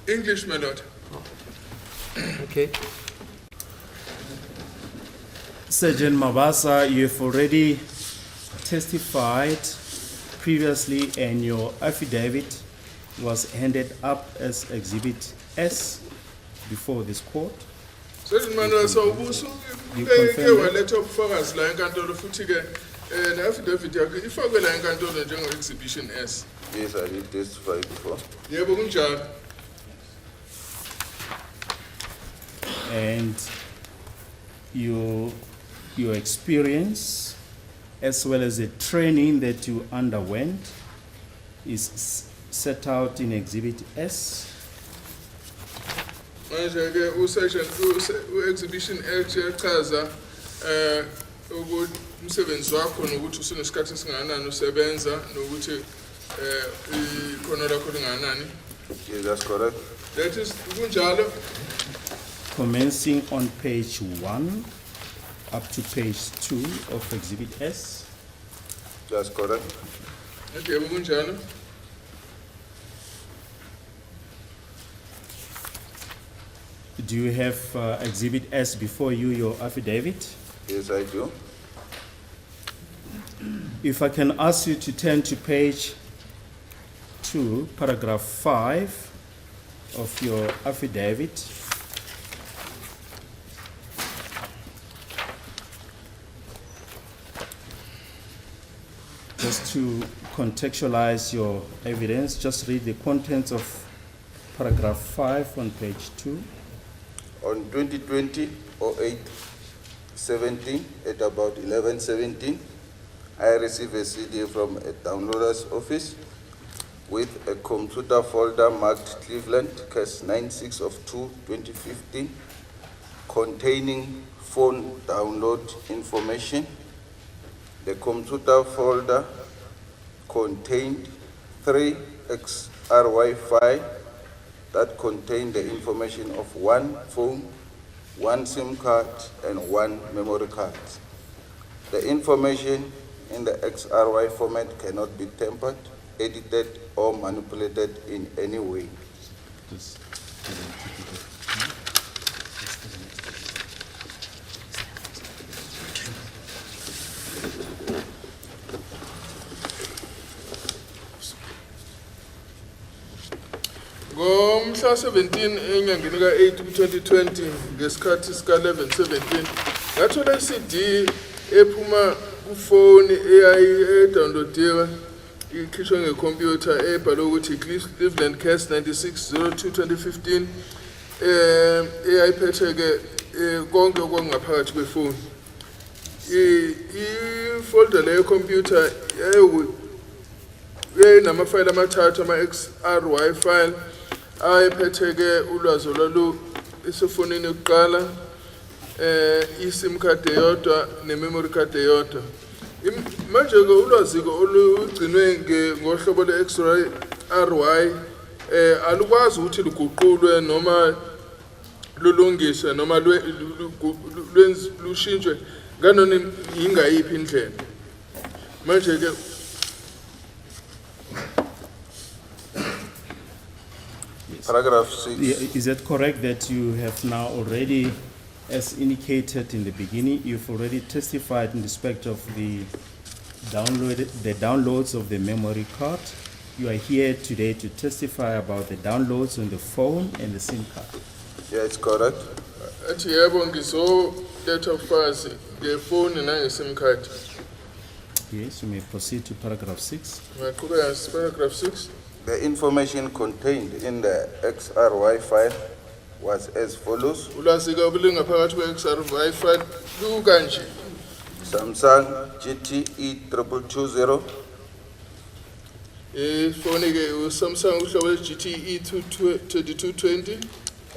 English, my lord. Okay. Sergeant Mabasa, you've already testified previously and your affidavit was handed up as Exhibit S before this court. Sergeant Manuel, so ubusu ke waletha ubufakazi la enkantolo futhi ke affidavit yakhe ifakwe la enkantolo njengo exhibition S. Yes, I did testify before. Yebo kunjalo. And your experience as well as the training that you underwent is set out in Exhibit S. Manje ke exhibition H echaza ukuthi umsebenzi wakho nokuthi usunesikhathi esingakanani usebenza nokuthi ikhono lakho lingakanani. Yes, that's correct. That is kunjalo. Commencing on page 1 up to page 2 of Exhibit S. That's correct. Yebo kunjalo. Do you have Exhibit S before you, your affidavit? Yes, I do. If I can ask you to turn to page 2, paragraph 5 of your affidavit. Just to contextualize your evidence, just read the contents of paragraph 5 on page 2. On 2020-08-17, at about 11:17, I received a CD from a downloader's office with a computer folder marked Cleveland, case 96 of 2/2015, containing phone download information. The computer folder contained 3 XRY files that contained the information of 1 phone, 1 SIM card, and 1 memory card. The information in the XRY format cannot be tampered, edited, or manipulated in any way. Ngomhla 17 enyangeni ka8 2020 ngesikhathi sika 11:17 ngathola iCD ephuma kufoni eyayi-downloadiwe ikhishwe ngecomputer ebhalwe ukuthi Cleveland case 96/02/2015 eyayiphethe ke konke okungaphakathi kwefoni. I-folder leyo computer yayinamafayili amathathu ama-XRY file ayephethe ke ulwazi olwalu esefonini yokuqala i-SIM card eyodwa ne-memory card eyodwa. Manje ke ulwazi olugcinwe ngohlobo le-XRY alukwazi ukuthi luguqulwe noma lulungiswe noma lushintshwe nganoni ingayiphi indlela. Manje ke Paragraph 6. Is it correct that you have now already, as indicated in the beginning, you've already testified in respect of the downloads of the memory card? You are here today to testify about the downloads on the phone and the SIM card. Yeah, it's correct. athi yebo ngizoletha ubufakazi ngefoni nange-SIM card. Yes, you may proceed to paragraph 6. Ngaqhubeka paragraph 6. The information contained in the XRY file was as follows. Ulwazi ke obulingaphakathi kwe-XRY file lukanje. Samsung GTE 2220. Ifoni ke uSamsung uhlobo le-GTE 2220.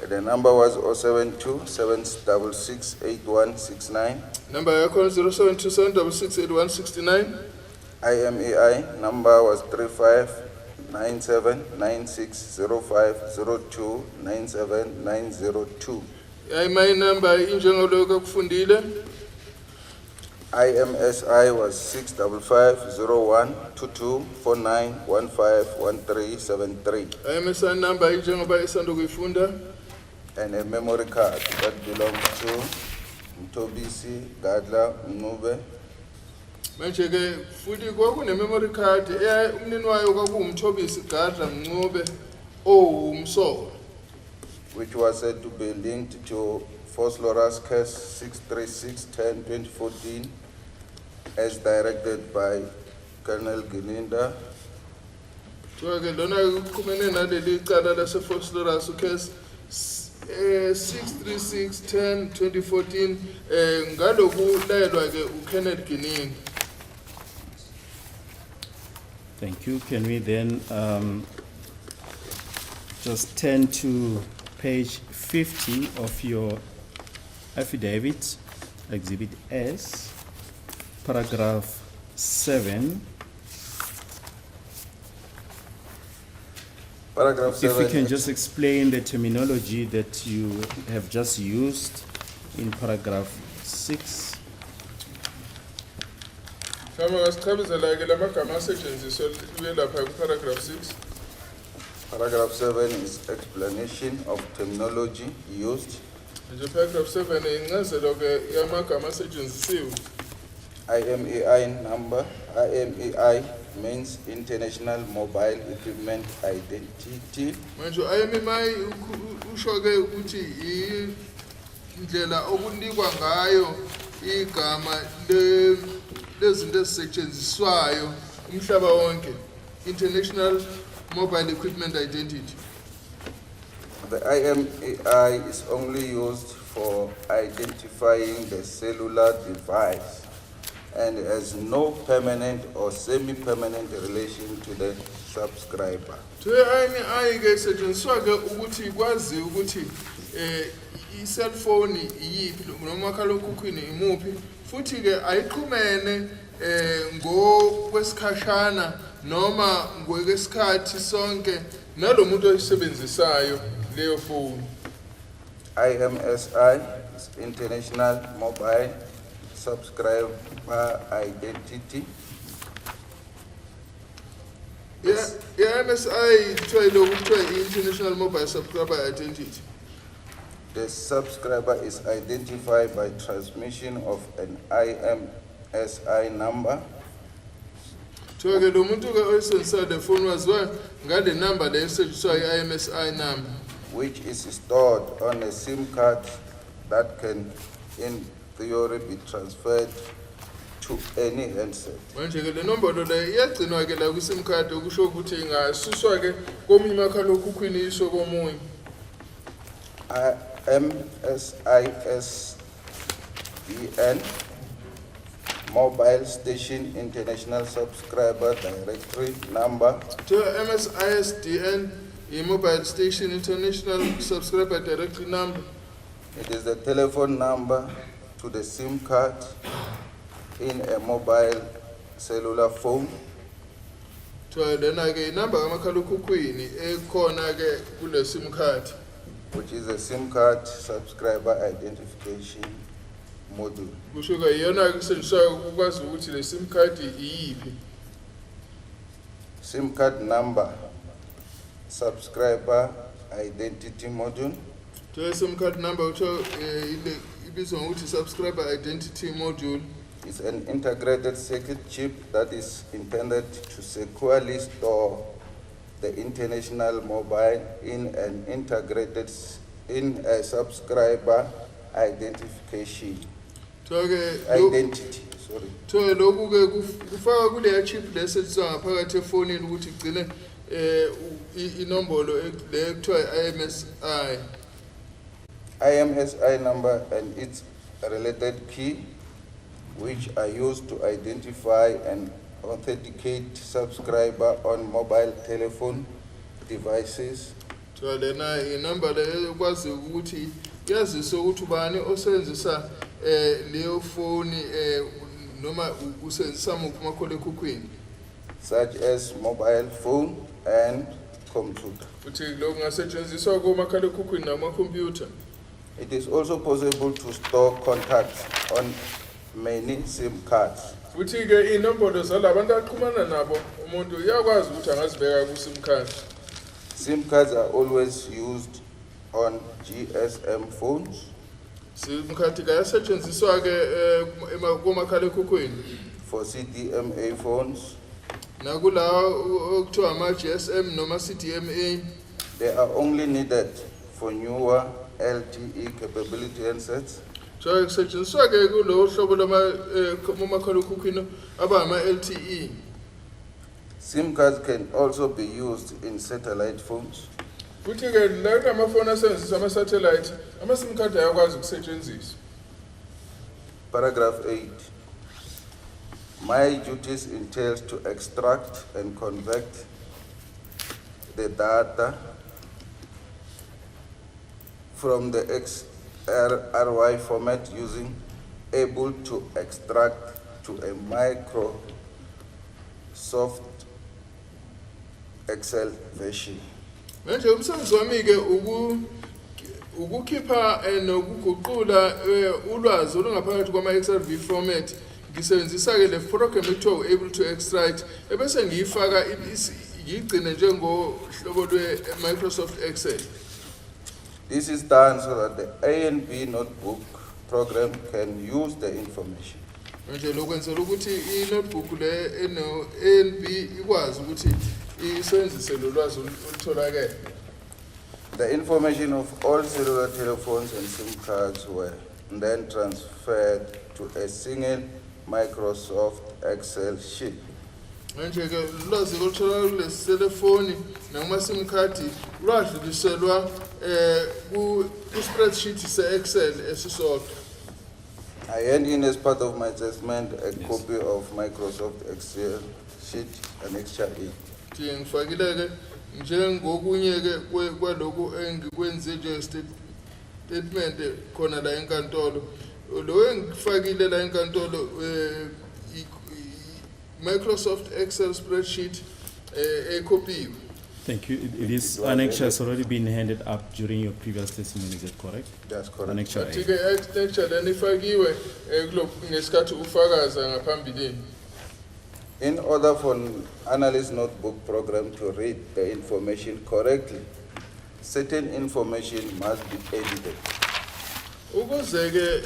The number was 072-766-8169. Number yakho 0727668169. IMEI number was 3597960502979002. My number injengoloko kufundile. IMSI was 655012249151373, IMSI number njengoba isanda kuyifunda, and a memory card that belongs to Mtobisi Gadla Mnube, manje ke futhi kwakune memory card umnini wayo kwakuwumthobisi Gadla Mncube owumsoko, which was said to be linked to Foslorus case 636-10-2014 as directed by Colonel Gininda, ke lona kukhumene naleli cala lasephosphorus case 636-10-2014 ngalokulayelwa ke uKenneth Gininda. Thank you. Can we then just turn to page 50 of your affidavit, Exhibit S, paragraph 7. paragraph If 7. we can just explain the terminology that you have just used in paragraph 6. Kama ngasichazela ke lamagama asetshenziswa lapha paragraph 6. Paragraph 7 is explanation of terminology used. Nje paragraph 7 incazelo ke yamagama asetshenzisiwe. IMEI number. IMEI means International Mobile Equipment Identity. Manje IMEI usho ke ukuthi indlela okunikwa ngayo igama lezinto ezisetshenziswayo umhlaba wonke, International Mobile Equipment Identity. The IMEI is only used for identifying the cellular device and has no permanent or semi-permanent relation to the subscriber. IMEI ke isetshenziswa ke ukuthi ikwazi ukuthi i-cellphone iyiphi noma umakhalekhukhwini imuphi, futhi ke ayiqhumene ngokwesikhashana noma ngokwesikhathi sonke nalomuntu oyisebenzisayo leyo phone. IMSI is International Mobile Subscriber Identity. IMSI kuthiwa i-International Mobile Subscriber Identity. The subscriber is identified by transmission of an IMSI number, Kuthiwa ke lo muntu ke oyisebenzisa le phone waziwa ngale number le esetshenziswa i-IMSI number, which is stored on a SIM card that can, in theory, be transferred to any handset. manje ke le nombolo le iyagcinwa ke la kwi-sim card okusho ukuthi ingasuswa ke komunye umakhalekhukhwini isho komunye. MSISDN, Mobile Station International Subscriber Directory Number, Kuthiwa MSISDN i-Mobile Station International Subscriber Directory Number. it is the telephone number to the SIM card in a mobile cellular phone, Kuthiwa lena ke inamba kamakhalekhukhwini ekhona ke kule sim card, which is a SIM card subscriber identification module. kusho ke iyona ke isetshenziswayo ukwazi ukuthi le sim card iyiphi. SIM card number, subscriber identity module, Kuthiwa sim card number kuthiwa ibizwa ngokuthi subscriber identity module. is an integrated circuit chip that is intended to securely store the international mobile in a subscriber identification Kuthiwa ke identity. Sorry. Kuthiwa lokhu ke kufaka kuleya chip lesetshenziswa ngaphakathi efonini ukuthi igcine inombolo le kuthiwa i-IMSI. IMSI number and its related key, which are used to identify and authenticate subscriber on mobile telephone devices, Kuthiwa lena inamba le ekwazi ukuthi yazise ukuthi ubani osebenzisa leyo phone noma usebenzisa muphi umakhalekhukhwini, such as mobile phone and computer. futhi lokhu kungasetshenziswa komakhalekhukhwini namakhompyutha. It is also possible to store contacts on many SIM cards. futhi ke inombolo zalabantu aqhumana nabo umuntu uyakwazi ukuthi angazibeka ku SIM card. SIM cards are always used on GSM phones, SIM card ke yasetshenziswa ke kumakhalekhukhwini for CDMA phones. nakulawa okuthiwa ama-GSM noma CDMA. They are only needed for newer LTE capability handsets, So kusetshenziswa ke kulo hlobo lomakhalekhukhwini abama-LTE. SIM cards can also be used in satellite phones. Futhi ke la kunamafoni asebenzisa ama-satellite, ama-SIM card ayakwazi ukusetshenziswa. Paragraph 8. My duties entails to extract and convert the data from the XRY format using able to extract to a Microsoft Excel version. Manje umsebenzi wami ke ukukhipha nokuguqula ulwazi olungaphakathi kwama-XRV format. Ngisebenzisa ke le program ekuthiwa able to extract ebese ngiyifaka ngiyigcine njengohlobo lwe-Microsoft Excel. This is done so that the A&B notebook program can use the information. Manje lokwenzela ukuthi i-notebook le eno-A&B ikwazi ukuthi isebenzise lo lwazi olutholakele. The information of all cellular telephones and SIM cards were then transferred to a single Microsoft Excel sheet. Manje ke ulwazi olutholakala kule cellphone nakuma-SIM card lwadluliselwa ku-spreadsheet se-Excel esisodwa. I hand in as part of my assessment a copy of Microsoft Excel sheet annexure A. Nje ngifakile ke njengokunye ke kwalokhu engikwenze njenge-statement khona la enkantolo. Lo engifakile la enkantolo Microsoft Excel spreadsheet ekopiwe. Thank you. This annexure has already been handed up during your previous testimony, is that correct? That's correct. Annexure A. Futhi-ke i-annexure lena ifakiwe ngesikhathi ufakaza ngaphambilini. In order for an analyst notebook program to read the information correctly, certain information must be edited. Ukuze ke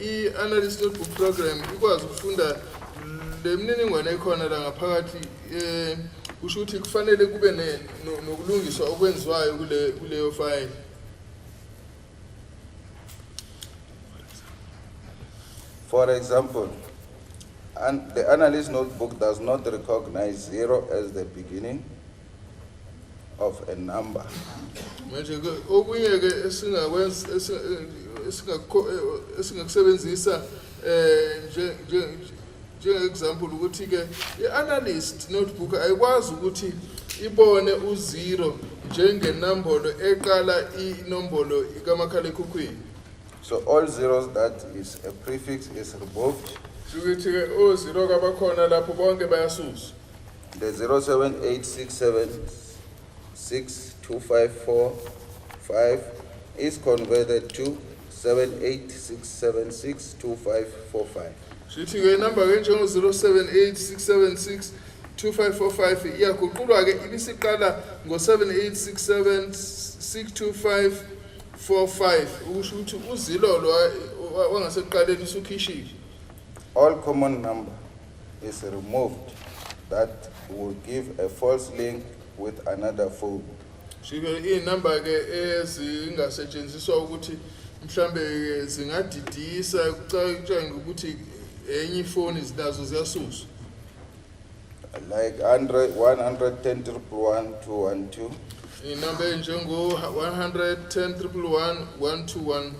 i-analyst notebook program ikwazi ukufunda le mininingwane ekhona la ngaphakathi kusho ukuthi kufanele kube nokulungiswa okwenziwayo kuleyo file. For example, the analyst notebook does not recognize 0 as the beginning of a number. Manje ke okunye ke esingakusebenzisa example ukuthi ke i-analyst notebook ayikwazi ukuthi ibone u0 njengenombolo eqala inombolo ikamakhalekhukhwini. So all zeros that is a prefix is removed. Ukuthi ke o0 kabakhona lapho bonke bayasuswa. The 078676254 is converted to 786762545. Shithi ke number ke njengo 0786762545 iyaguqulwa ke ibisiqala ngo7867625545 ukusho ukuthi uzilo lo wangasekuqaleni usukhishile. All common number is removed that will give a false link with another phone. Shike inumber ke ezingasetshenziswa ukuthi mhlambe zingadidisa kucacanga ukuthi enye ifoni zinazo ziyasuswa. Like 110.111.212. Inumber enjengo 110.111.121.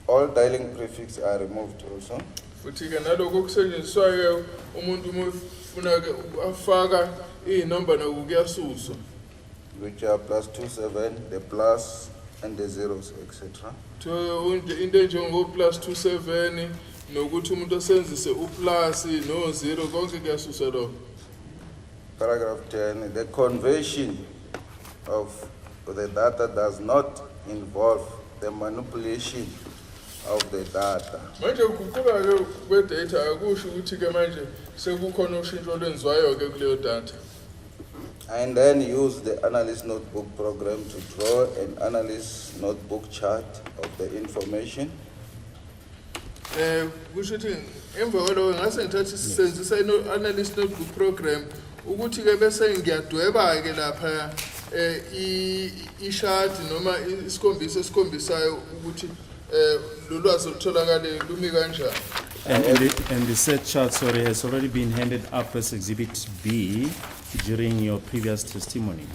All dialing prefixes are removed also. Futhi ke naloko kusetshenziswayo umuntu ufuna ke afaka inumber nokuyasuswa. Which are +27, the plus and the zeros, etc. To into enjengo +27 nokuthi umuntu osenzise uplus no zero konke kuyasuswa lokho. Paragraph 10, the conversion of the data does not involve the manipulation of the data. Manje ukuguquka ke kwe-data akusho ukuthi ke manje sekukhona ushintsho olwenziwayo ke kuleyo data. And then use the analyst notebook program to draw an analyst notebook chart of the information. Kusho ukuthi emva kwaloko ngase ngithathe isisebenzisa i-analyst notebook program ukuthi ke bese ngiyadweba ke lapha i-chart noma isikhombisa esikhombisayo ukuthi lolwazi olutholakale lumi kanjani. And the set chart, sorry, has already been handed up as Exhibit B during your previous testimony.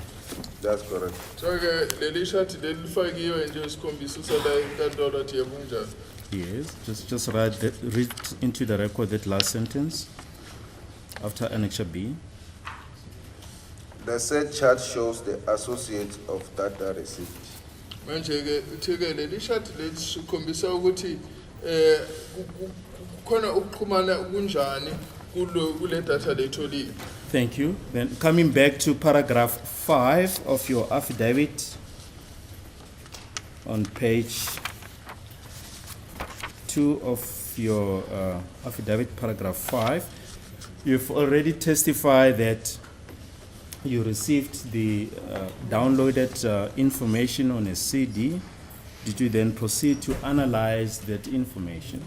That's correct. So ke leli chart leli lifakiwe nje isikhombisa usala inkantolo athi yebo kunjani. Yes, just read into the record that last sentence after Annexure B. The said chart shows the associates of data received. Manje ke uthi ke leli chart leli sikhombisa ukuthi khona ukuxhumana kunjani kule data letholiwe. Thank you. Then coming back to paragraph 5 of your affidavit on page 2 of your affidavit, paragraph 5, you've already testified that you received the downloaded information on a CD. Did you then proceed to analyze that information?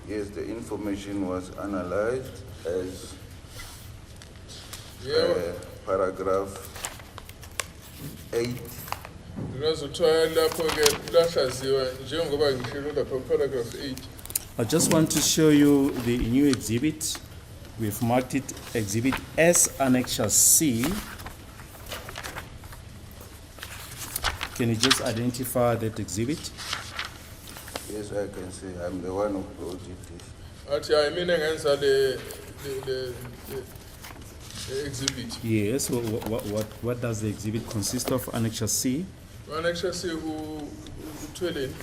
Yes, the information was analyzed as paragraph 8. Ngazothola lapho ke lahlaziwa njengoba ngishilo lapha paragraph 8. I just want to show you the new exhibit. We've marked it Exhibit S, Annexure C. Can you just identify that exhibit? Yes, I can see. I'm the one who brought it. Athi hayi mina ngenza le exhibit. Yes. What does the exhibit consist of? Annexure C. Annexure C uthweleni.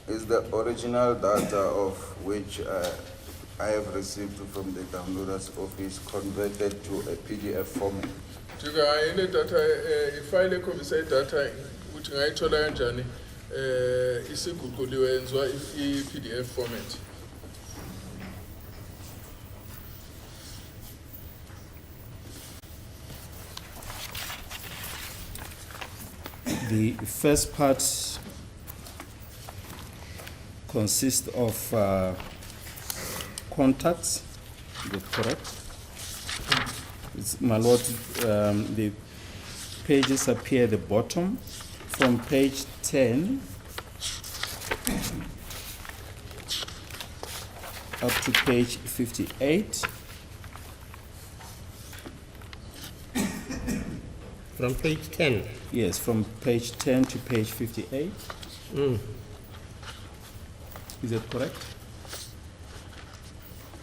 Is the original data of which I have received from the downloaders office converted to a PDF format. Jika ile data ifile ekhombisa data ukuthi ngayithola kanjani isiguquliwe yenzwa i-PDF format. The first part consists of contacts. Is that correct? My lord, the pages appear at the bottom. From page 10 up to page 58. From page 10. Yes, from page 10 to page 58. Is that correct?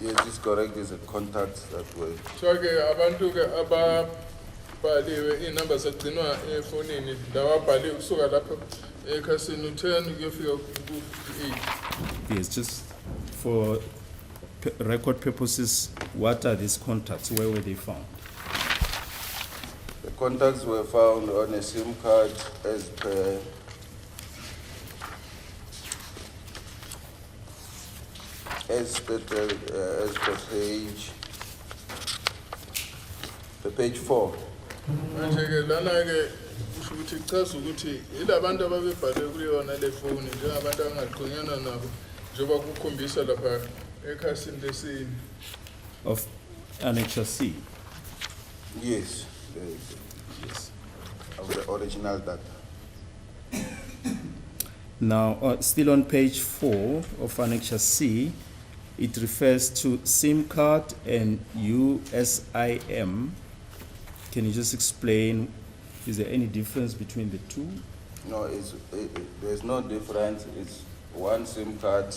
Yes, it's correct. There's a contact that way. So ke abantu ke ababhaliwe inamba zagcinwa efonini lawabhaliwe kusuka lapha ekhasini 10 kuyofika ku-8. Yes, just for record purposes, what are these contacts? Where were they found? The contacts were found on a SIM card as per page 4. Manje ke lana ke kusho ukuthi chaza ukuthi ilabantu ababebhale kuleyona le phone njengabantu abangaqhonyana nabo njengoba kukhombisa lapha ekhasini lesini. Of Annexure C? Yes, Yes. of the original data. Now, still on page 4 of Annexure C, it refers to SIM card and USIM. Can you just explain, is there any difference between the two? No, there's no difference. It's one SIM card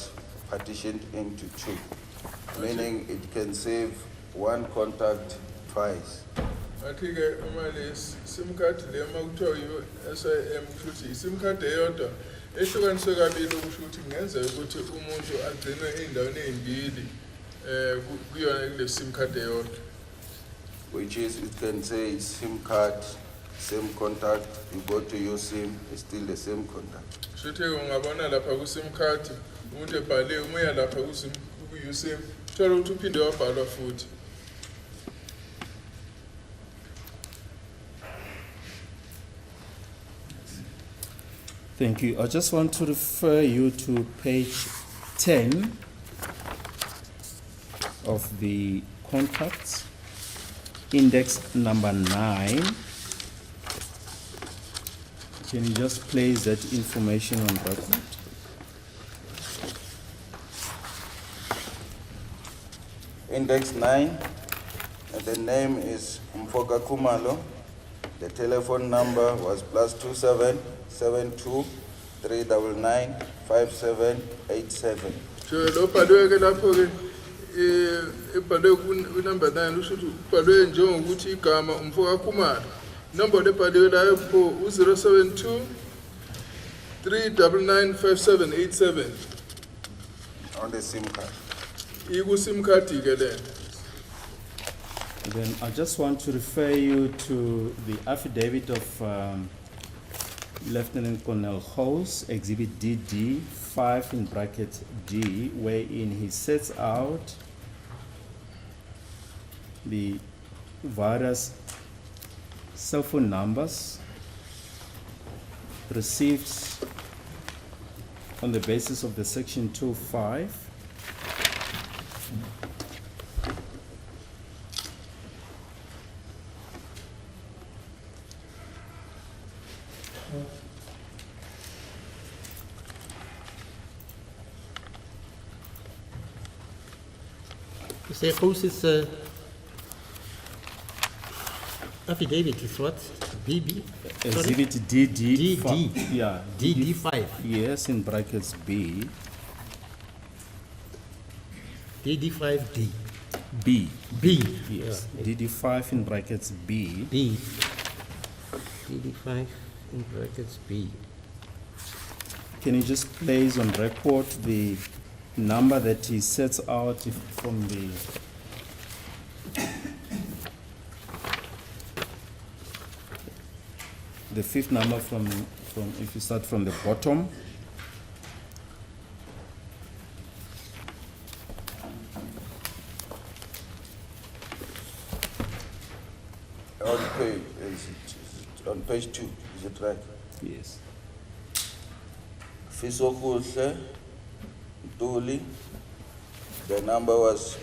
partitioned into two, meaning it can save one contact twice. Athi ke uma le SIM card le makuthiwa yi-SIM kusho SIM card eyodwa ehlukaniswe kabili kusho ukuthi kungenzeka ukuthi umuntu agcine ey'ndaweni ey'mbili kuyona kule SIM card eyodwa. Which is, it can say SIM card, same contact, you go to your SIM, it's still the same contact. Kusho ukuthi ungabona lapha ku-SIM card umuntu ebhale umoya lapha kuyusem thola ukuthi uphinde wabhalwa futhi. Thank you. I just want to refer you to page 10 of the contracts, index number 9. Can you just place that information on record? Index 9, and the name is Mfoka Kumalo. The telephone number was +27 72 399 5787. So lo bhalwe ke lapho ke ebhalwe ku number 9 usho ukuthi ubhalwe njengokuthi igama Mfoka Khumalo. Number lebhaliwe la yepho u072 399 5787 On the SIM card. iku sim card ke le. Then I just want to refer you to the affidavit of Lieutenant Colonel Gouws, Exhibit DD 5 in bracket D, wherein he sets out the various cell phone numbers received on the basis of the Section 2.5. You say Gouws is affidavit is what? BB? Sorry? Exhibit DD. DD. Yeah. DD5. Yes, in brackets B. DD5D. B. B. Yes. Yeah. DD5 in brackets B. B. DD5 in brackets B. Can you just place on record the number that he sets out from the fifth number from if you start from the bottom? On page 2, is it right? Yes. Fisokuhle Ntuli, the number was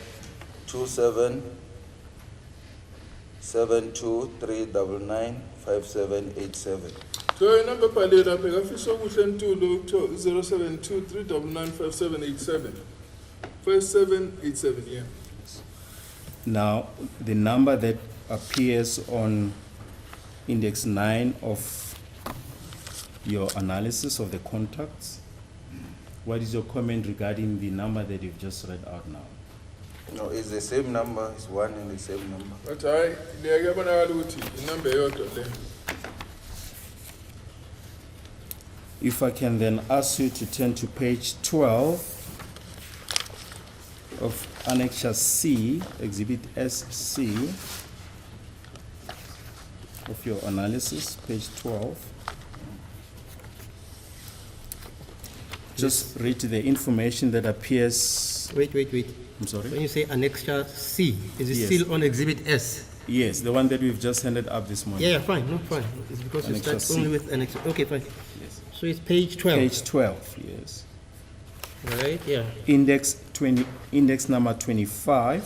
277239957787. So number ebhaliwe lapha ngafisa ukuhle Ntulu kuthiwa 072 399 5787 5787 yeah. Now, the number that appears on index 9 of your analysis of the contacts, what is your comment regarding the number that you've just read out now? No, it's the same number, it's one and the same number. But hayi liyakubonakala ukuthi inamba eyodwa le. If I can then ask you to turn to page 12 of Annexure C, Exhibit SC of your analysis, page 12. Just read the information that appears. Wait. I'm sorry? When you say annexure C, is it Yes. still on exhibit S? Yes, the one that we've just handed up this morning. Yeah, fine, no, fine. It's because you Annexure start C. only with annexure. Okay, fine. Yes. So it's page 12. Page 12, yes. Right, yeah. Index number 25.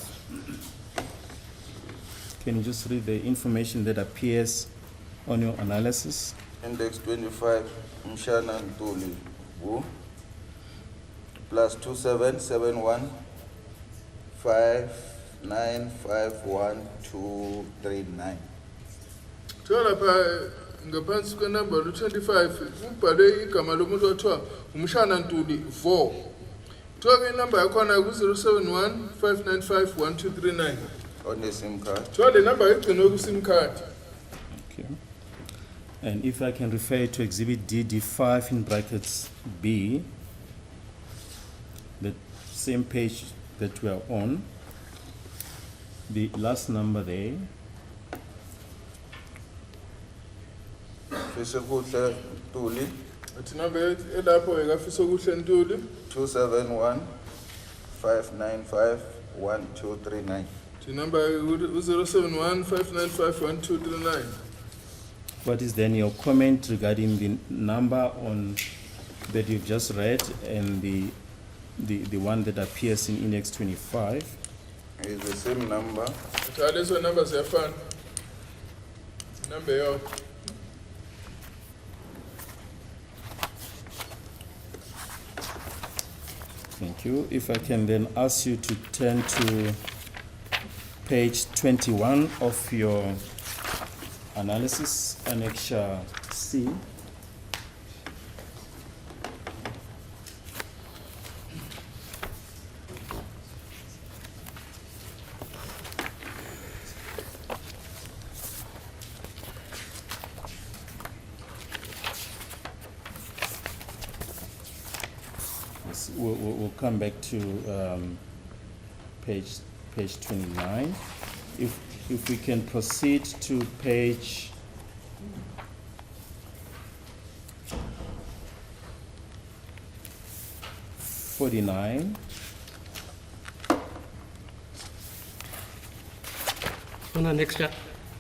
Can you just read the information that appears on your analysis? Index 25, Mshana Ntuli, Wu, +2771 5951239. Thola lapha ngaphansi kwenumber lu-25 kubhalwe igama lomuntu othiwa uMshana Ntuli 4. Thola ke inamba yakhona ku-071 595 1239. On the SIM card. Thola le number igcinwe ku-sim card. Okay. And if I can refer you to Exhibit DD5 in brackets B, the same page that we are on, the last number there, Fisokuhle Ntuli, Athi number elapho ekafisa ukuhle ntuli 271 595 1239. the number 071 595 1239. What is then your comment regarding the number on that you've just read and the one that appears in index 25? It's the same number. Athi lezo number ziyafana. Number yo. Thank you. If I can then ask you to turn to page 21 of your analysis, annexure C. Yes, we'll come back to page 29. If we can proceed to page 49. On annexure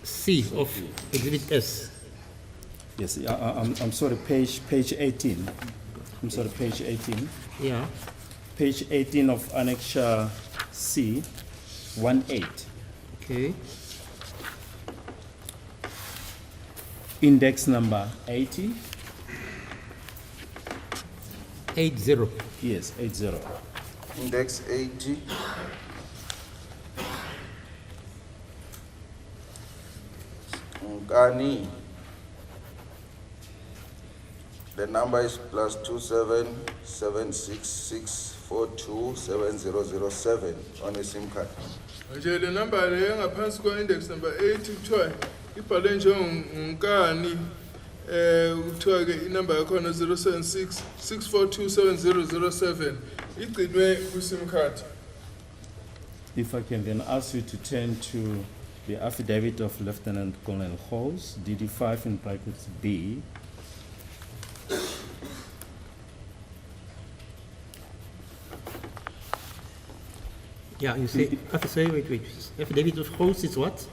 C of exhibit S. Yes, I'm sorry, page 18. I'm sorry, page 18. Yeah. Page 18 of annexure C, 18. Okay. Index number 80. 80. Yes, 80. Index 80. Ngani. The number is plus 2776642707 on a SIM card. Nje le number le engaphansi kwa index number 8 kuthiwa ibhalwe njengonkani kuthiwa ke inumber yakhona 076 6427007 igcinwe ku SIM card. If I can then ask you to turn to the affidavit of Lieutenant Colonel Gouws, DD5 in brackets B. Yeah, you say, wait. Affidavit of Gouws is what?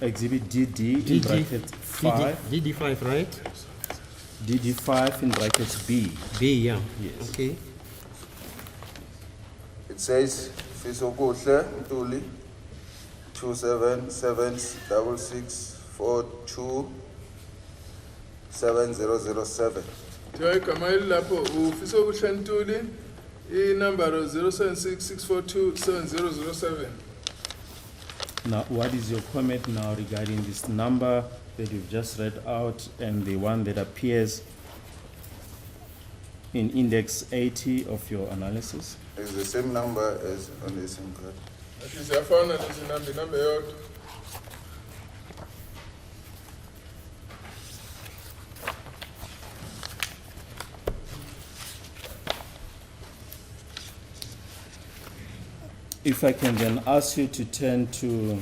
Exhibit DD in bracket 5. DD5, right? DD5 in brackets B. B, yeah. Yes. Okay. It says Fisokuhle Ntuli 27766427007. Kuthiwa igama elilapho ufisa ukuhle ntuli inumber 076 Now, what is your comment now regarding this number that you've just read out and the one that appears in index 80 of your analysis? It's the same number as on the SIM card. Athi ziyafana lezi number yodwa. If I can then ask you to turn to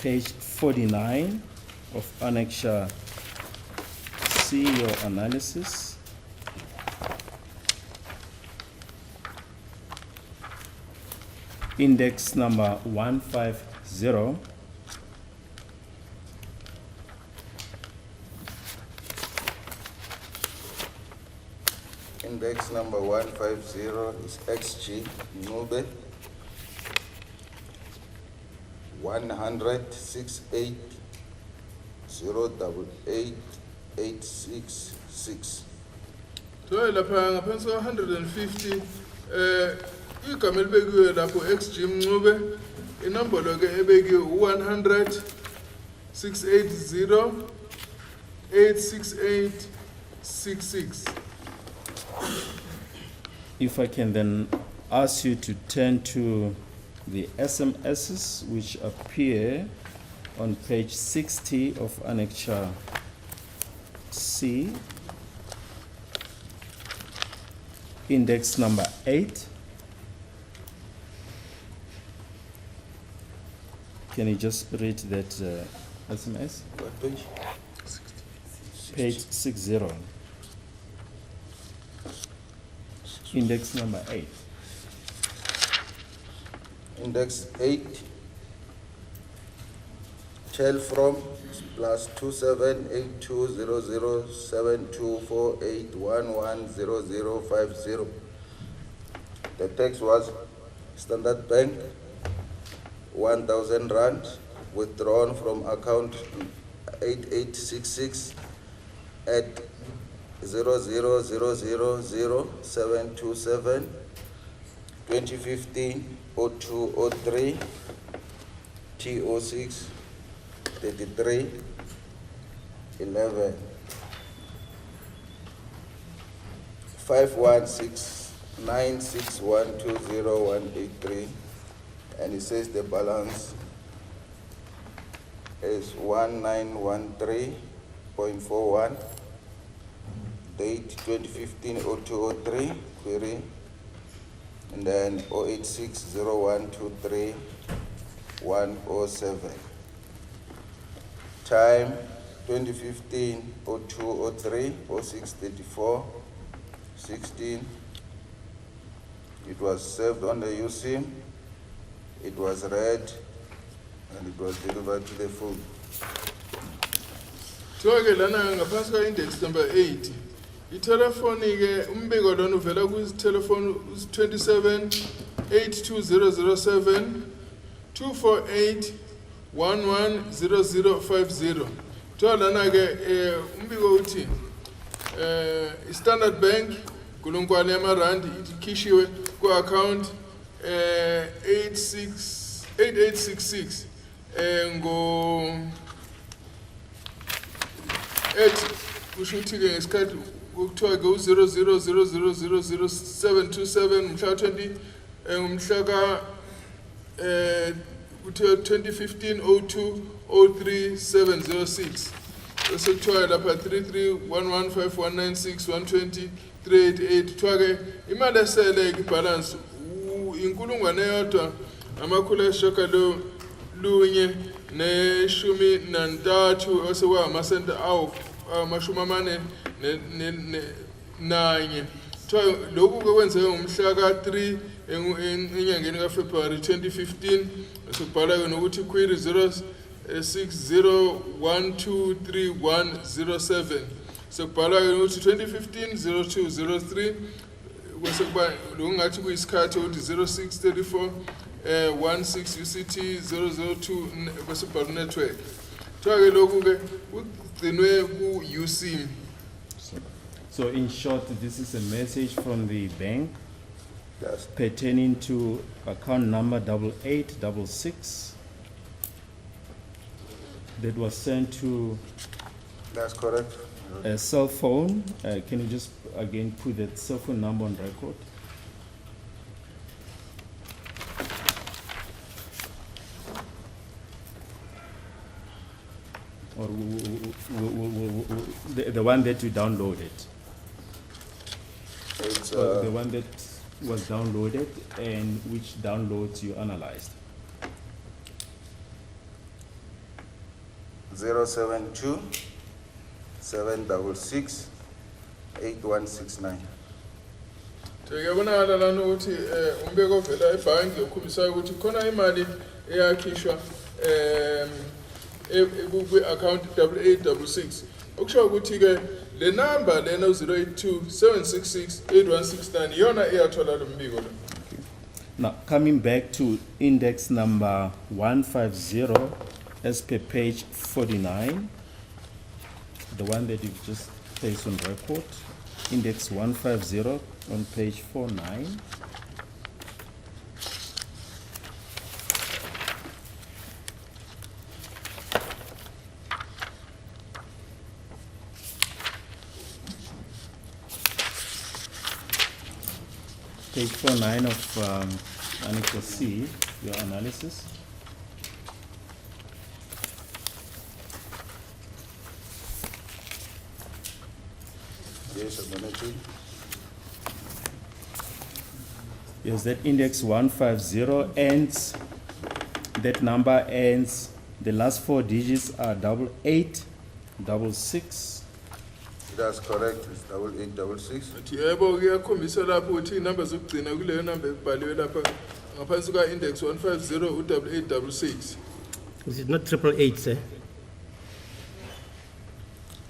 page 49 of annexure C, your analysis. Index number 150. Index number 150 is XG Nube 100-68-088-866. Kuthiwa lapha ngaphansi kwa 150 igama elibekiwe lapho XG Mncube inombolo ke ebekiwe 100 680 86866. If I can then ask you to turn to the SMSs which appear on page 60 of annexure C, index number 8. Can you just read that SMS? What page? Page 60. Index number 8. Index 8, Cellphone plus 2782007248110050. The text was Standard Bank, 1,000 rand withdrawn from account 8866 at 0000727 2015 0203 T06 33 11 51696120183, and it says the balance is 1913.41, date 2015 0203 query, and then 0860123 107. Time 2015 0203 0634 16. It was served on the USIM, it was read, and it was delivered to the full. Ke lana ngaphansi ka index number 8. Itelephone ke umbiko lona uvela ku telephone 27 82007 248 110050. Lana ke umbiko uthi Standard Bank kulungwane yamarandi ikhishiwe ku account 8866 ngo kusho ukuthi ke ngesikhathi kuthiwa ke u00000727 mhla 20 umhla ka kuthiwa 2015 02 03706 bese kuthiwa lapha 33115196 120 388 kuthiwa ke imali esele ibalance inkulungwane yodwa amakhulu ayisishiyagalo lunye neshumi nantathu osekwa amasenti awu amashumi amane nanye. Kuthiwa lokhu ke kwenzeke ngomhla ka 3 enyangeni kaFebruary 2015, sekubhala ke nokuthi query 0601231107, sekubhala ke nokuthi 2015 0203 bese kuba lokungathi kuyisikhathi ukuthi 0634 16 UCT 002 bese kubhala network. Kuthiwa ke lokhu ke ugcinwe ku USIM. So in short, this is a message from the bank Yes. pertaining to account number 8866 that was sent to That's correct. a cell phone. Can you just again put that cell phone number on record? Or the one that you downloaded? It's The one that was downloaded and which downloads you analyzed? 072 766 8169. Ngiyabonakala lana ukuthi umbeko ovela ebhanki ukhombisa ukuthi khona imali eyakhishwa ku account 8866, okusho ukuthi ke le number lena 082 766 8169 iyona eyathola lo mbiko lo. Now, coming back to index number 150 as per page 49, the one that you've just placed on record, index 150 on page 49. Page 49 of Annex C, your analysis. Yes, I'm managing. Yes, that index 150 ends, that number ends, the last four digits are 8866, That's correct, it's 8866. Athi yebo kuyakhombisa lapho ukuthi inamba zokugcina kuleyo namba ebhaliwe lapha ngaphansi kwa index 150 u8866. Is it not 888, sir?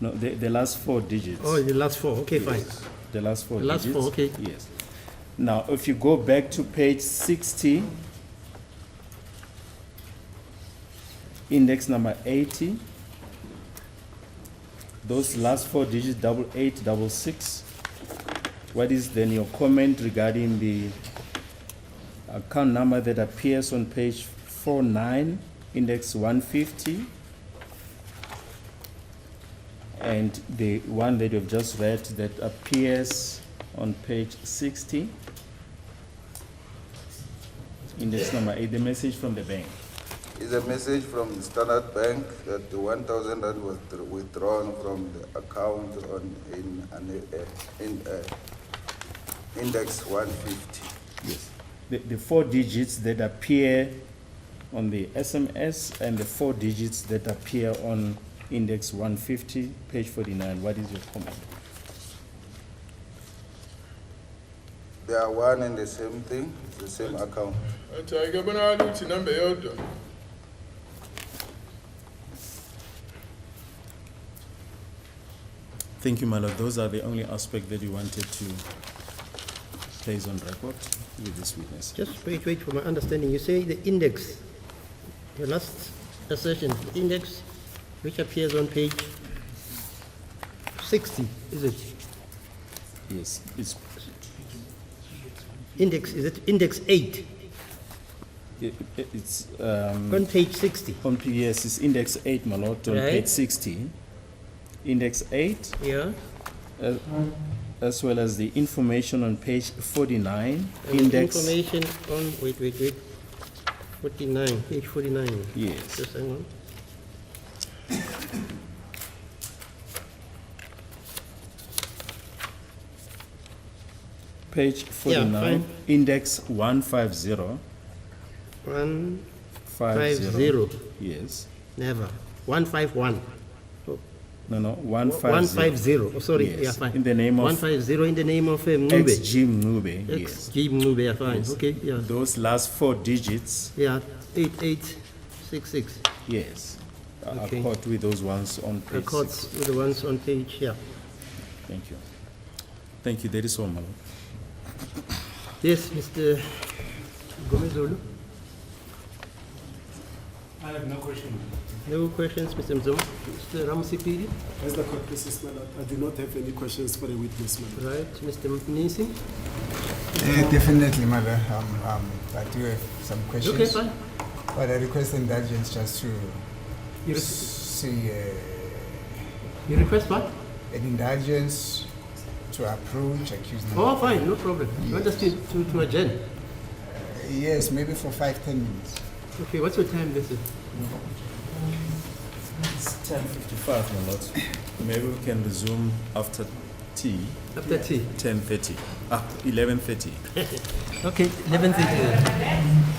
No, the last 4 digits. Oh, the last 4. Okay, fine. The last 4 The last digits. 4, okay. Yes. Now, if you go back to page 60, index number 80, those last 4 digits, 8866. What is then your comment regarding the account number that appears on page 49, index 150, and the one that you've just read that appears on page 60, index number 8, the message from the bank? It's a message from the Standard Bank that the 1,000 rand was withdrawn from the account in index 150. Yes. The 4 digits that appear on the SMS and the 4 digits that appear on index 150, page 49, what is your comment? They are one and the same thing, it's the same account. Athi ayikabonakala ukuthi inamba eyodwa. Thank you, my lord. Those are the only aspects that you wanted to place on record with this witness. Just wait for my understanding. You say the index, your last assertion, the index which appears on page 60, is it? Yes, it's Index, is it index 8 it's on page 60? on yes, it's index 8, my lord, on Right. page 60. Index 8, Yeah. as well as the information on page 49, And the index. information on, wait, 49, page 49. Yes. Just hang on. Page 49, fine. index 150. 150. Yes. Never. 151. No, 150. 150. Oh, sorry. Yes. Yeah, fine. In the name of 150 in the name of Mube. XG Mube. Yes. XG Mube, yeah, fine. Yes. Okay, yeah. Those last 4 digits, Yeah, 8866. yes, Okay. accord with those ones on page Records 60. with the ones on page, yeah. Thank you. Thank you. That is all, my lord. Yes, Mr. Gomezulu. I have no question. No questions, Mr. Mzuma. Mr. Ramsipidi. As the court pleases, my lord, I do not have any questions for the witness, my lord. Right, Mr. Mnisi. Definitely, mother. I do have some questions. Okay, fine. But I request indulgence just to You, see you request what? an indulgence to approach accused. Oh, fine, no problem. You want us to adjourn? Yes, maybe for 5-10 minutes. Okay, what's your time, Mr.? It's 10:55, my lord. Maybe we can resume after tea, After tea. 10:30. 11:30. Okay, 11:30.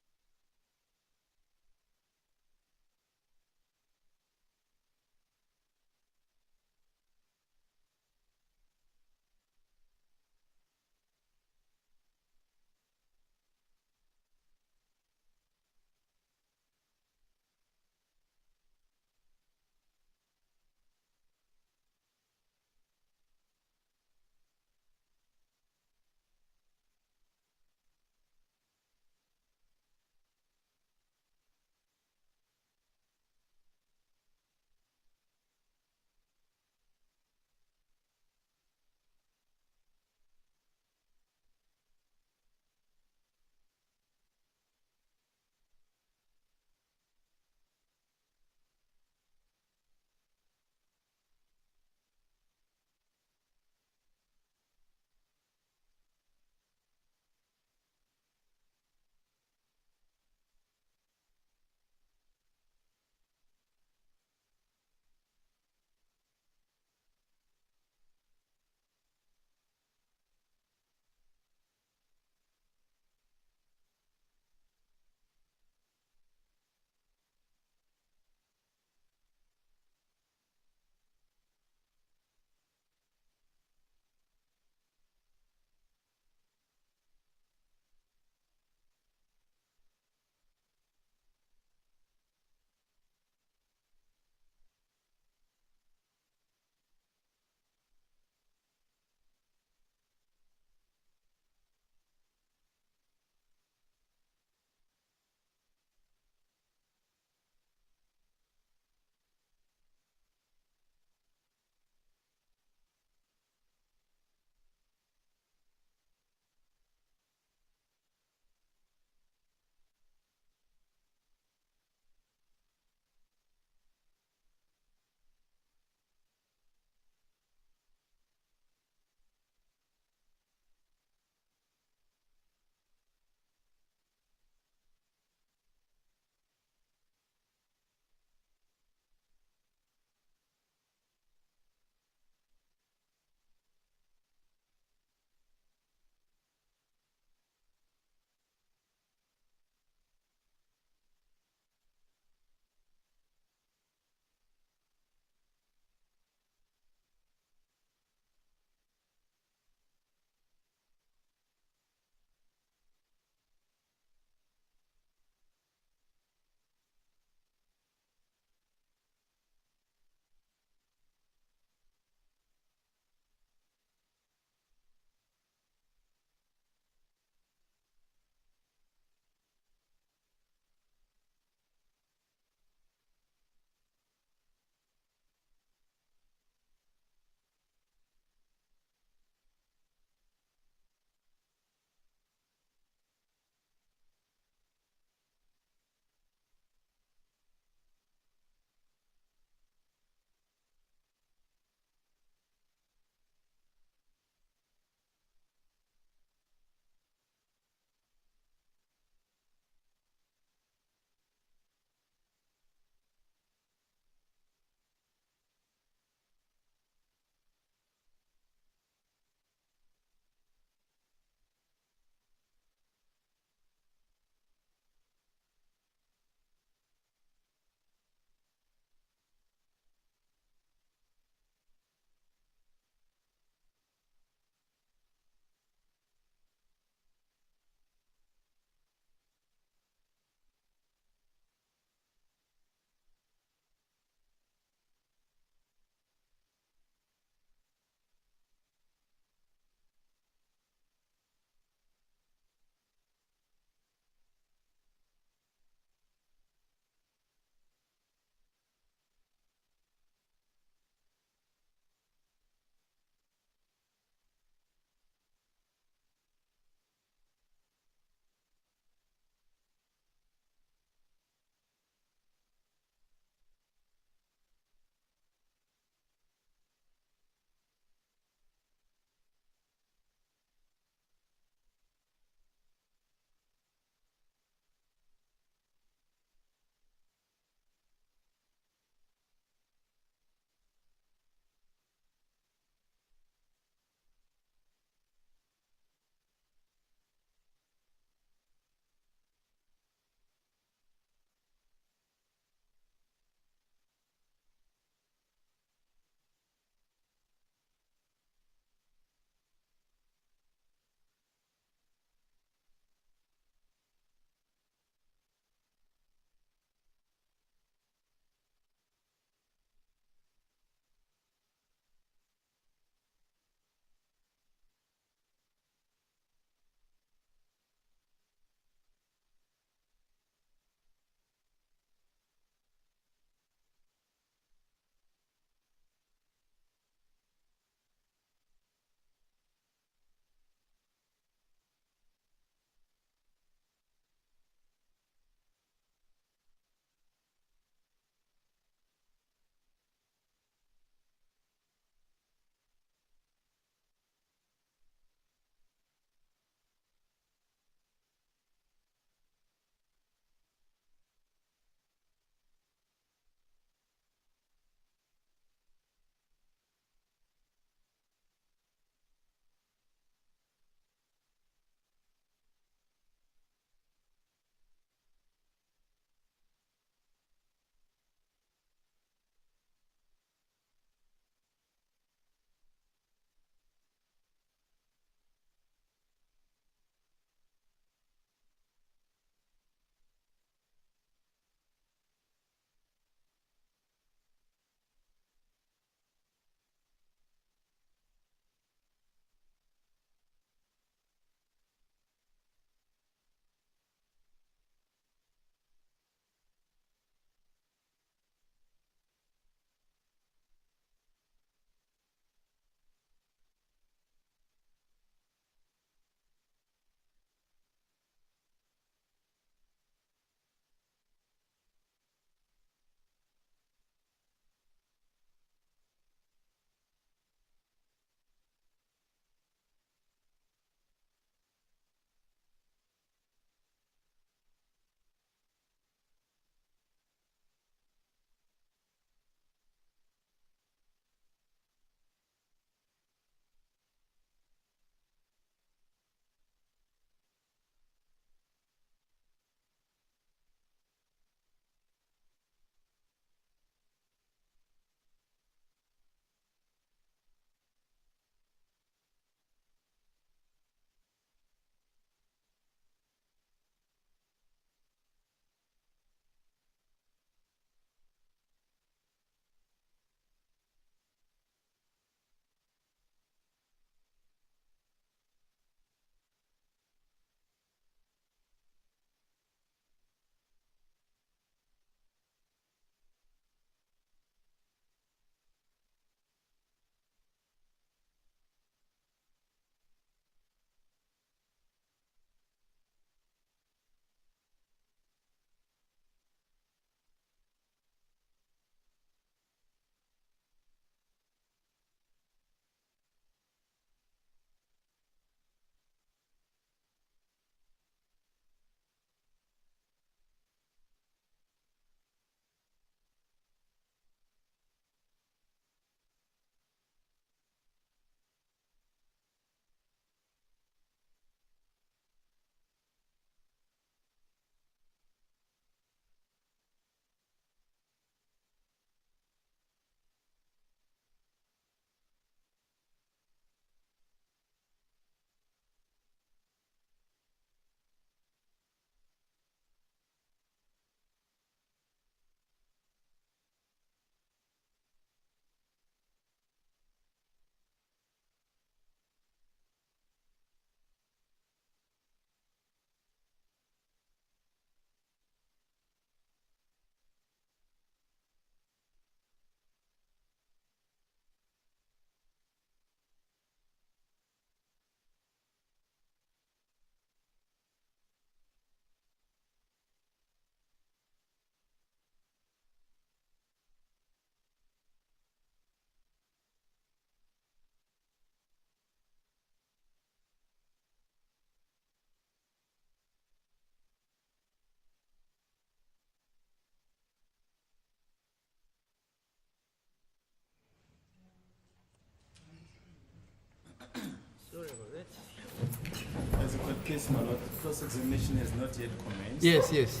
case, my lord, the first examination has not yet commenced. Yes, yes.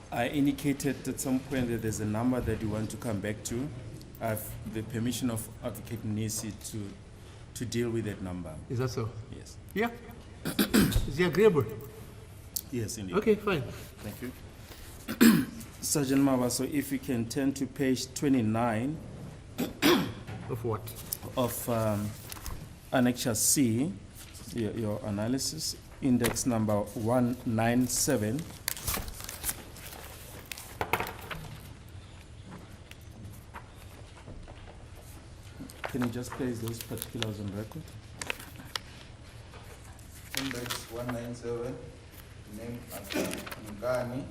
I indicated at some point that there's a number that you want to come back to. I have the permission of Advocate Nisi to deal with that number. Is that so? Yes. Yeah. Is it agreeable? Yes, indeed. Okay, fine. Thank you. Sergeant Mabaso, if you can turn to page 29 Of what? of Annexure C, your analysis, index number 197. Can you just place those particulars on record? Index 197, name Nkani.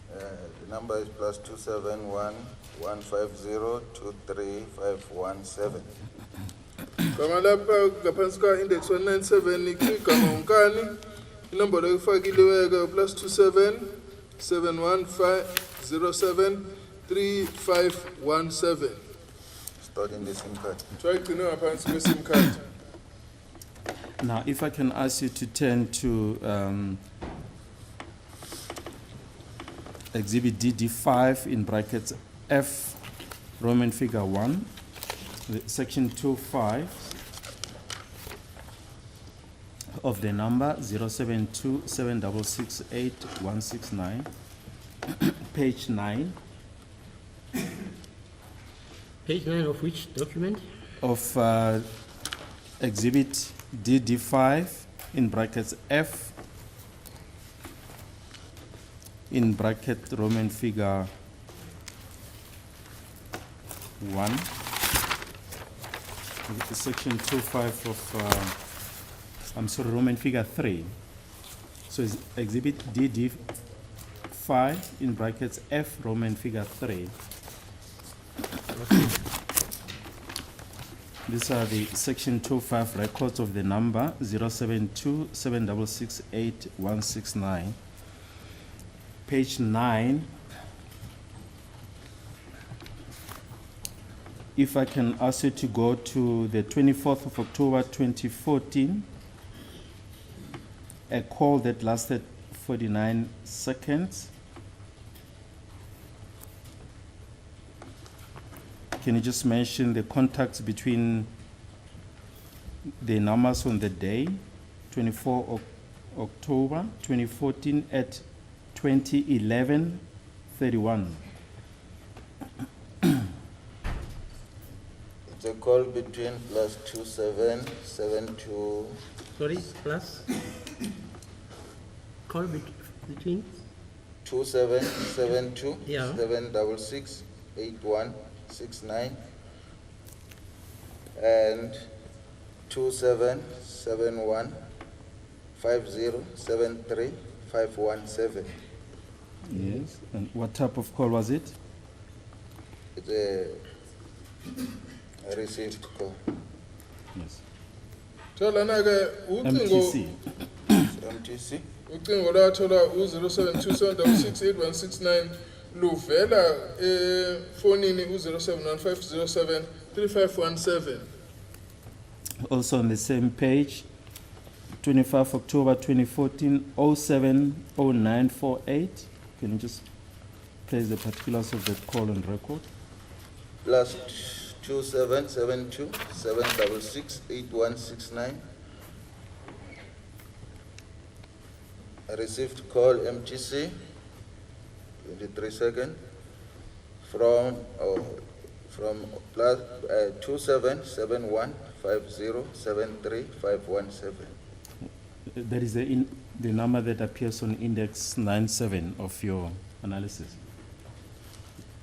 The number is plus 271 150 23517. Gama lapha ngaphansi ka index 197 igama unkani inombolo efakileyo plus 27 71507 3517. Stored in the SIM card. Try to know ngaphansi kwe SIM card. Now, if I can ask you to turn to Exhibit DD5 in brackets F, Roman figure 1, section 25 of the number 0727668 page 9 Page 9 of which document? of Exhibit DD5 in brackets F in bracket Roman figure 1, section 25 of Roman figure 3. So it's Exhibit DD5 in brackets F Roman figure 3. These are the section 25 records of the number 0727668 page 9. If I can ask you to go to the 24th of October 2014, a call that lasted 49 seconds. Can you just mention the contacts between the numbers on the day, 24 October 2014 at 2011:31? It's a call between plus 2772. Sorry, plus? Call between? 2772 Yeah. 766 8169 and 2771 5073 517. Yes. And what type of call was it? It's a received call. Yes. Tholana ke ucingo MTC. MTC. ucingo lwathola u-0727668169 luvela efonini u-071507 3517. Also on the same page, 25 October 2014, 070948. Can you just place the particulars of that call on record? Plus 2772 766 8169. I received call MTC 23 seconds from plus 2771 5073 517. That is the number that appears on index 97 of your analysis.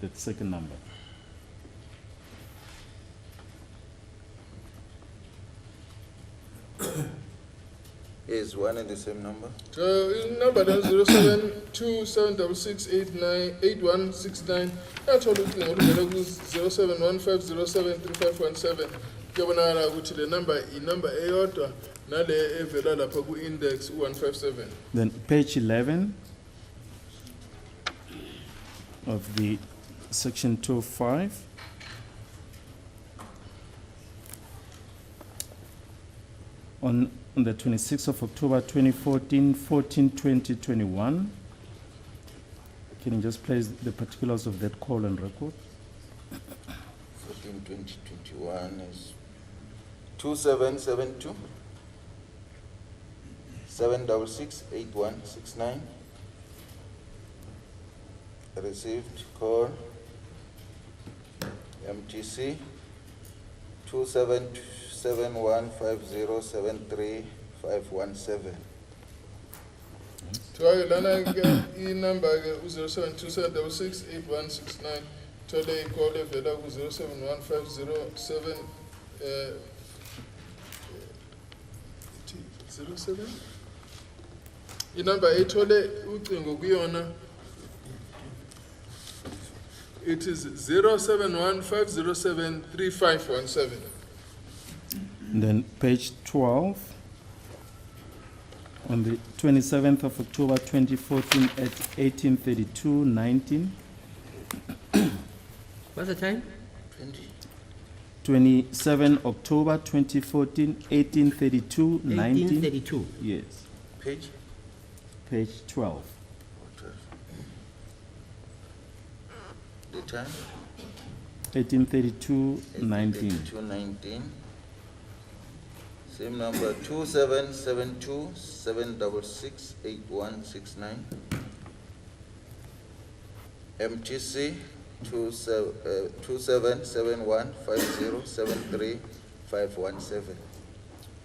That second number. Is one and the same number? Number 07276688169 yathola ucingo oluvela ku-071507 3517. Kuyabonakala ukuthi le number inumber eyodwa nale evela lapha ku-index u-157. Then page 11 of the section 25. On the 26th of October 2014, 14/20/21. Can you just place the particulars of that call on record? 14/20/21 is 2772 7668169. Received call MTC 27715073 Try lana number 0727668169. Today call evela 071507 07. Inamba ethole ucingo kuyona. It is 0715073517. Then page 12, on the 27th of October 2014 at 18:32:19. What's the time? 27 October 2014, 18:32:19. 1832. Yes, Page? page 12. The time? 18:32:19. 219. Same number 2772 7668169. MTC 27715073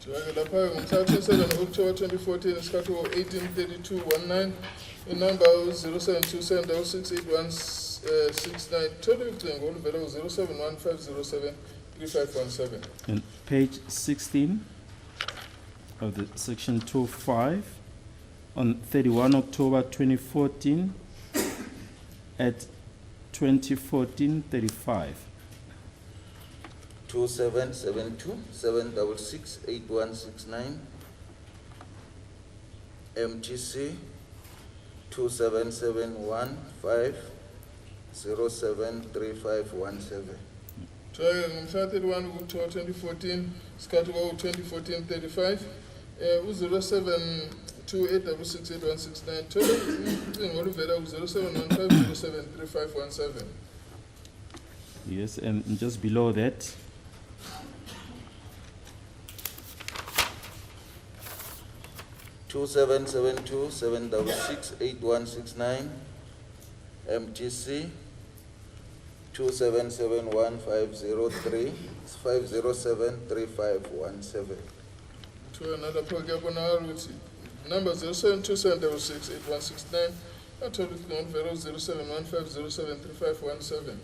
Try lapha ngomhla 27 October 2014 isikhathi 18:32:19. Inamba 0727668169. Total ucingo oluvela 0715073517. And page 16 of the section 25, on 31 October 2014 at 2014:35. 2772 7668169. MTC 27715073 Try ngomhla 31 October 2014 isikhathi 2014:35. 0728668169. Total ucingo oluvela 0715073517. Yes, and just below that, Two 7668169. MTC 2771507357 To another program with number 0727668169. I told you on 0715073517.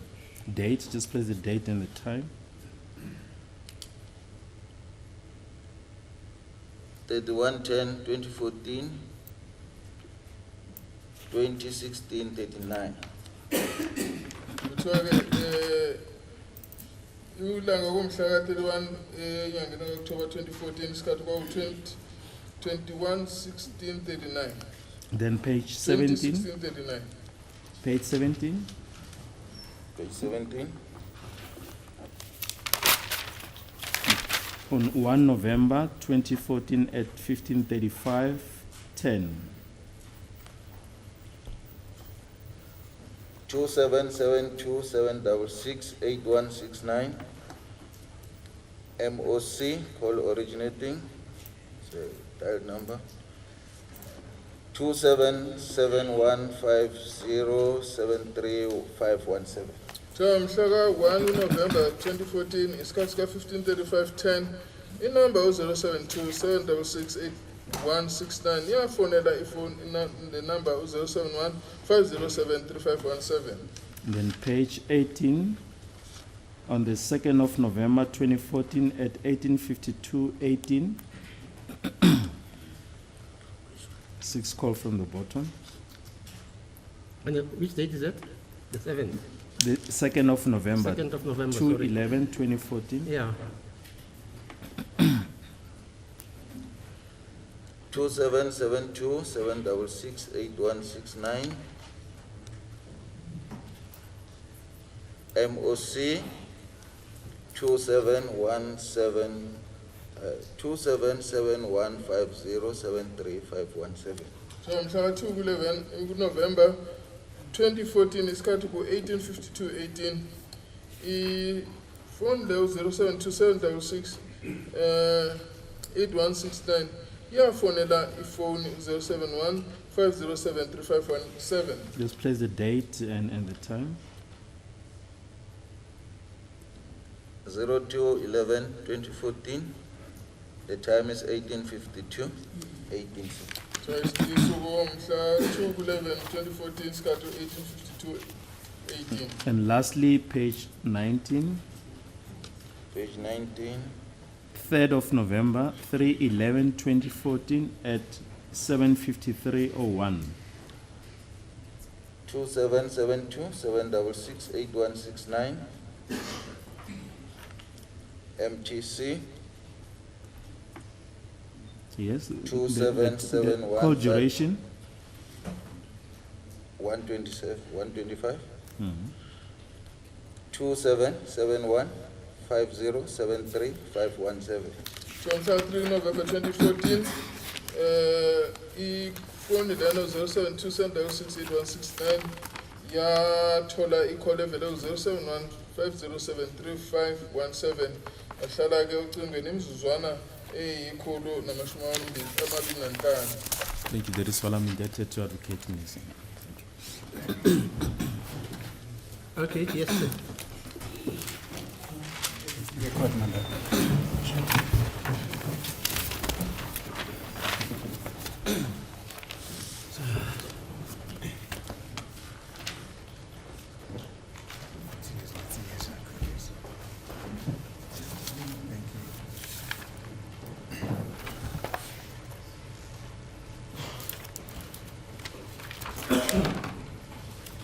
date, just place the date and the time. 31/10/2014 2016:39. Kuthiwa ke ulanga komhla ka 31 enyangeni kaOctober 2014 isikhathi 21/16/39. Then page 17, 2016-39. page 17, Page 17. on 1 November 2014 at 15:35:10. 2772 7668169. MOC call originating. So dial number 277150735517. So mhla ka 1 November 2014 isikhathi ka 15:35:10. Inamba 0727668169 iyafonela ifone the number 0715073517. Then page 18, on the 2nd of November 2014 at 18:52:18. 6 call from the bottom. And which date is that? The 7th. The 2nd of November. 2nd of November, sorry. 2/11/2014. Yeah. 2772 7668169. MOC 277150735517. So mhla 2 ku11 November 2014 isikhathi ku 1852-18 phone leyo 072766 8169 yafonela ifone 071 507 3517. Just place the date and the time. 02/11/2014. The time is 18:52. 18:52. So isisuku mhla 2 ku11 2014 isikhathi 1852-18. And lastly, page 19, Page 19. 3rd of November, 3/11/2014 at 7:53:01. 2772 766 8169. MTC Yes. 2771 Call duration. 125. Mhm. 2771 5073 517. So mhla 3 November 2014 ifone leno 0727668169 yathola i-call evele 071 507 3517 ahlala ke ucingweni imizuzwana eyikhulu namashumi amabili nanhlanu. Thank you. That is all I'm indebted to Advocate Nisi. Okay, yes, sir. Record, my lord.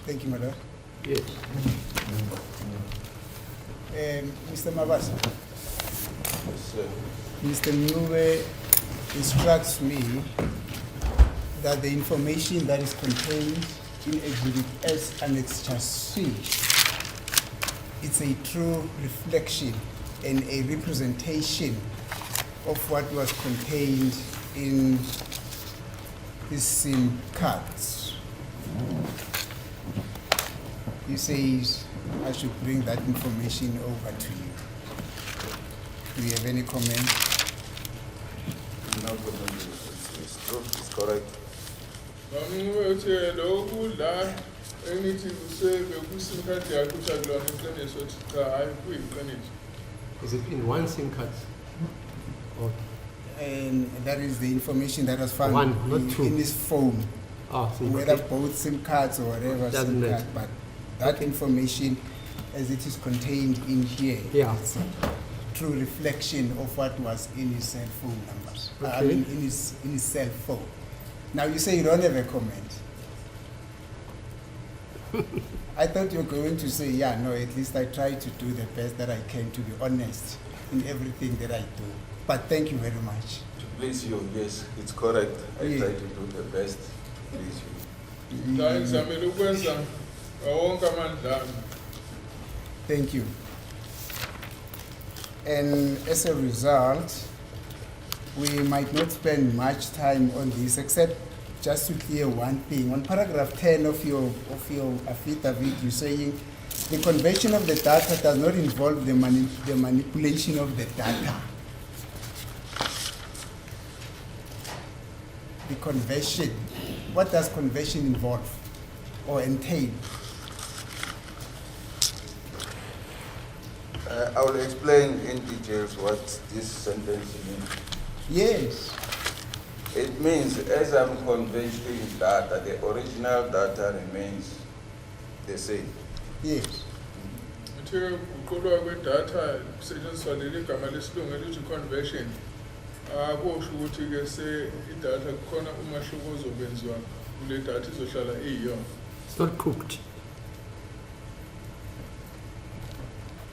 Thank you, my lord. Yes. Mr. Mabasa, Yes, sir. Mr. Mube instructs me that the information that is contained in Exhibit S Annexure C, it's a true reflection and a representation of what was contained in these SIM cards. He says I should bring that information over to you. Do you have any comment? No problem. It's true. It's correct. Ngamuthe lokhu la engithi kusebe kusimkhathi yakho uJakulwana iqiniso ukuthi cha hayi kuyiqiniso. Is it in one SIM card? Or And that is the information that was found One, not two. in his phone. so Whether okay. both SIM cards or whatever Doesn't SIM matter. card, but that information as it is contained in here, Yeah. it's a true reflection of what was in his cell phone numbers. I Okay. mean, in his cell phone. Now you say you don't have a comment. I thought you were going to say, yeah, no, at least I try to do the best that I can to be honest in everything that I do. But thank you very much. To please you, yes, it's correct. I Yeah. try to do the best to please you. La ngizamela ukwenza wonke amandla ami. Thank you. And as a result, we might not spend much time on this except just to clear one thing. On paragraph 10 of your affidavit, you're saying the conversion of the data does not involve the manipulation of the data. The conversion, what does conversion involve or entail? I will explain in details what this sentence means. Yes. It means as I'm converting data, the original data remains the same. Yes. Uthe ukuqulwa kwedatha kusetshenziswa leli gama lesilungu elithi conversion. Akusho ukuthi ke se idatha kukhona umahluko ozobenziwa kule datha izohlala iyona. It's not cooked.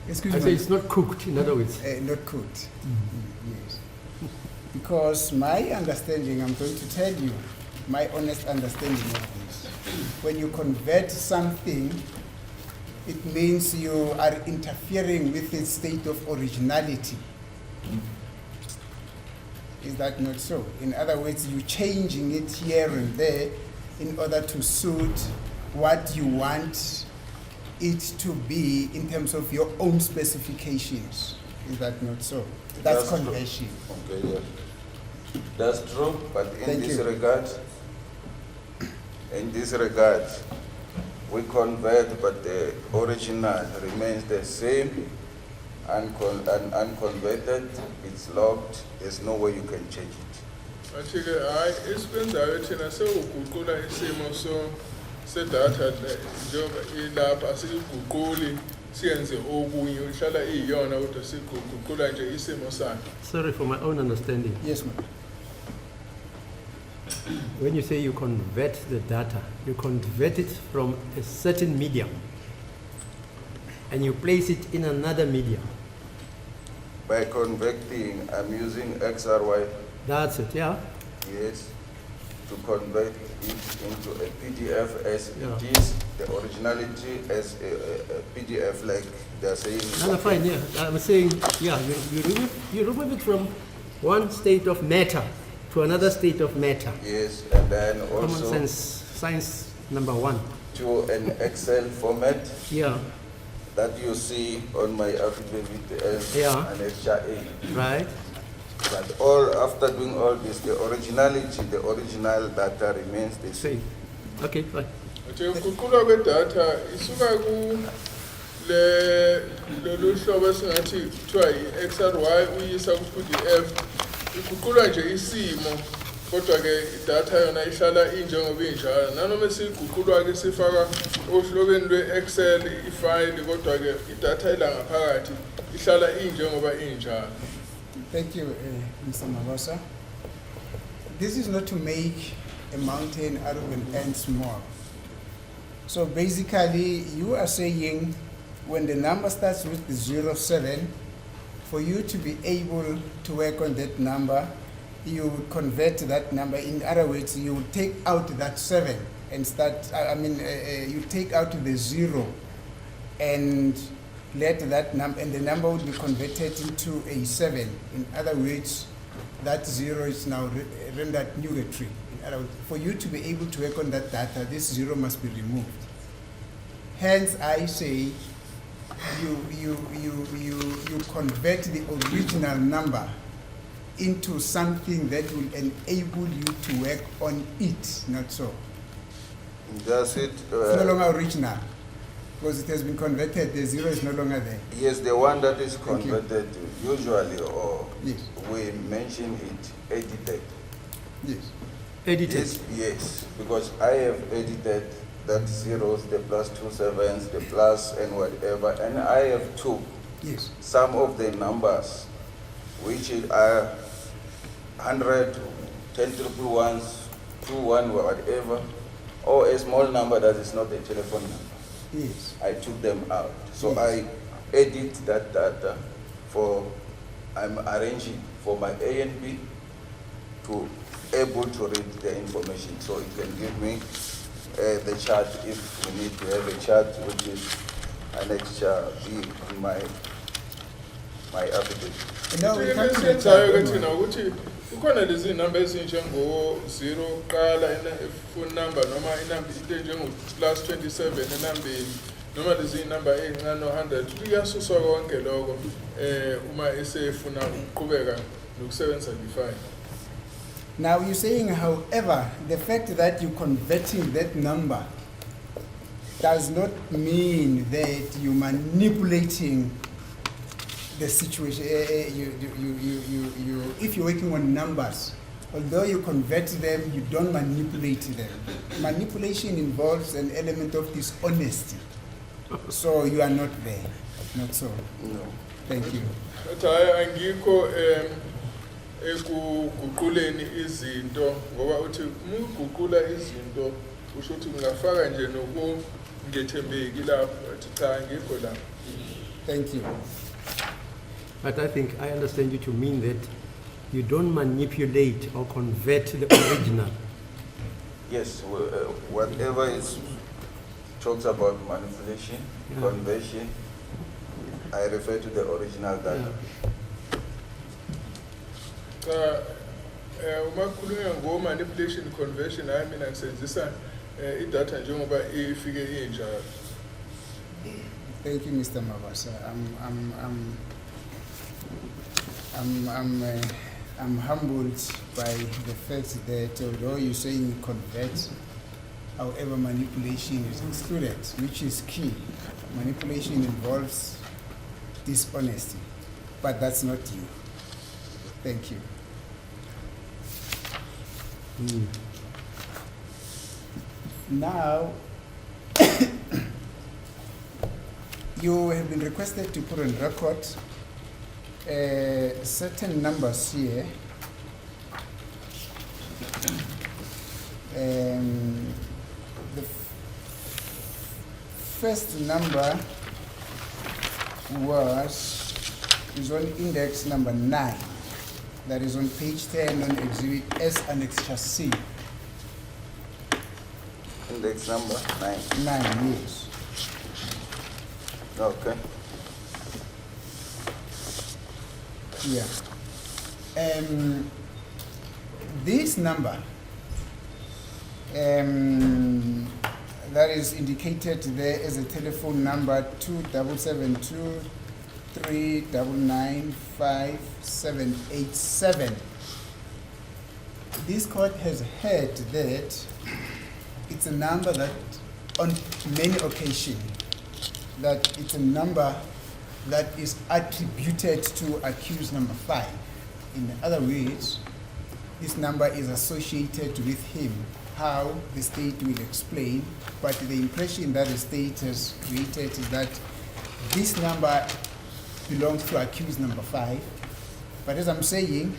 Excuse I me. say it's not cooked, in other words. Not cooked. Yes. Because my understanding, I'm going to tell you, my honest understanding of this. When you convert something, it means you are interfering with its state of originality. Is that not so? In other words, you're changing it here and there in order to suit what you want it to be in terms of your own specifications. Is that not so? That's true. conversion. Okay, yeah. That's true, but in Thank this you. regard, we convert, but the original remains the same, unconverted, it's locked, there's no way you can change it. Manje-ke hayi isikwenzayo thina sewuguqula isimo sedatha njengoba ilapha asiyiguquli siyenze okunye uhlala iyona kodwa siguqula nje isimo sayo. Sorry, for my own understanding. Yes, ma'am. When you say you convert the data, you convert it from a certain medium and you place it in another medium. By converting, I'm using XRY, That's it, yeah? yes, to convert it into a PDF as Yeah. it is, the originality as a PDF, like they're saying. No, fine, yeah. I'm saying, yeah, you remove it from one state of matter to another state of matter. Yes, and then Common also sense, science number one. to an Excel format Yeah, that you see on my affidavit as Yeah. an extra A. right? But after doing all this, the original data remains the same. Same. Okay, fine. Nje ukuguqulwa kwedatha isuka ku lolu hlobo esingathi kuthiwa i-XRY uyisa ku-PDF iguqulwa nje isimo kodwa-ke idatha yona ihlala injengoba injalo nanoma esiguqulwa-ke sifaka ohlobeni lwe-Excel ifayili kodwa-ke idatha ila ngaphakathi ihlala injengoba injalo. Thank you, Mr. Mabosa. This is not to make a mountain out of an ant small. So basically, you are saying when the number starts with the 07, for you to be able to work on that number, you would convert that number. In other words, you would take out that 7 and start, you take out the 0 and let that number, and the number would be converted into a 7. In other words, that 0 is now rendered nugatory. In other words, for you to be able to work on that data, this 0 must be removed. Hence, I say you convert the original number into something that will enable you to work on it, not so. That's it. It's no longer original, because it has been converted, the 0 is no longer there. Yes, the one that is Thank you. converted usually, or Yes. we mention it edited. Yes. Edited. Yes, because I have edited that zeros, the plus 2 sevens, the plus and whatever, and I have took Yes. some of the numbers, which are 100, 10 triple ones, 21, whatever, or a small number that is not a telephone number. Yes. I took them out. So Yes. I edit that data I'm arranging for my A and B to able to read the information. So it can give me the chart if we need to have a chart, which is an extra B in my affidavit. Now we come to the Esiyenzayo-ke third thina one. ukuthi kukhona lezi namba ezinjengo-0 kuqala phone number noma inamba into enjengo-plus 27 enambeni noma lezi namba ezincane no-100 kuyasuswa konke lokho uma esefuna ukuqhubeka nokusebenzisa nge-file. Now you're saying, however, the fact that you're converting that number does not mean that you're manipulating the situation. If you're working on numbers, although you convert them, you don't manipulate them. Manipulation involves an element of dishonesty. So you are not there. Not so. No. Thank you. But hayi angikho ekuguquleni izinto ngoba uthi ukuguqula izinto usho ukuthi ngingafaka nje nokungethembeki lapho athi cha angikho lapho. Thank you. But I think I understand you to mean that you don't manipulate or convert the original. Yes, whatever is talks about manipulation, Yeah. conversion, I refer to the original data. Cha uma kukhulunywa ngo-manipulation conversion, hayi mina ngisebenzisa idatha njengoba ifike injalo. Thank you, Mr. Mabasa. I'm humbled by the fact that although you're saying you convert, however, manipulation is excluded, which is key. Manipulation involves dishonesty, but that's not you. Thank you. Now, you have been requested to put on record certain numbers here. The first number is on index number 9. That is on page 10 on exhibit S annexure C. Index number 9. 9, yes. Okay. Yeah. This number that is indicated there as a telephone number 2723995787. This court has heard that it's a number that on many occasions that it's a number that is attributed to accused number 5. In other words, this number is associated with him. How the state will explain, but the impression that the state has created is that this number belongs to accused number 5. But as I'm saying,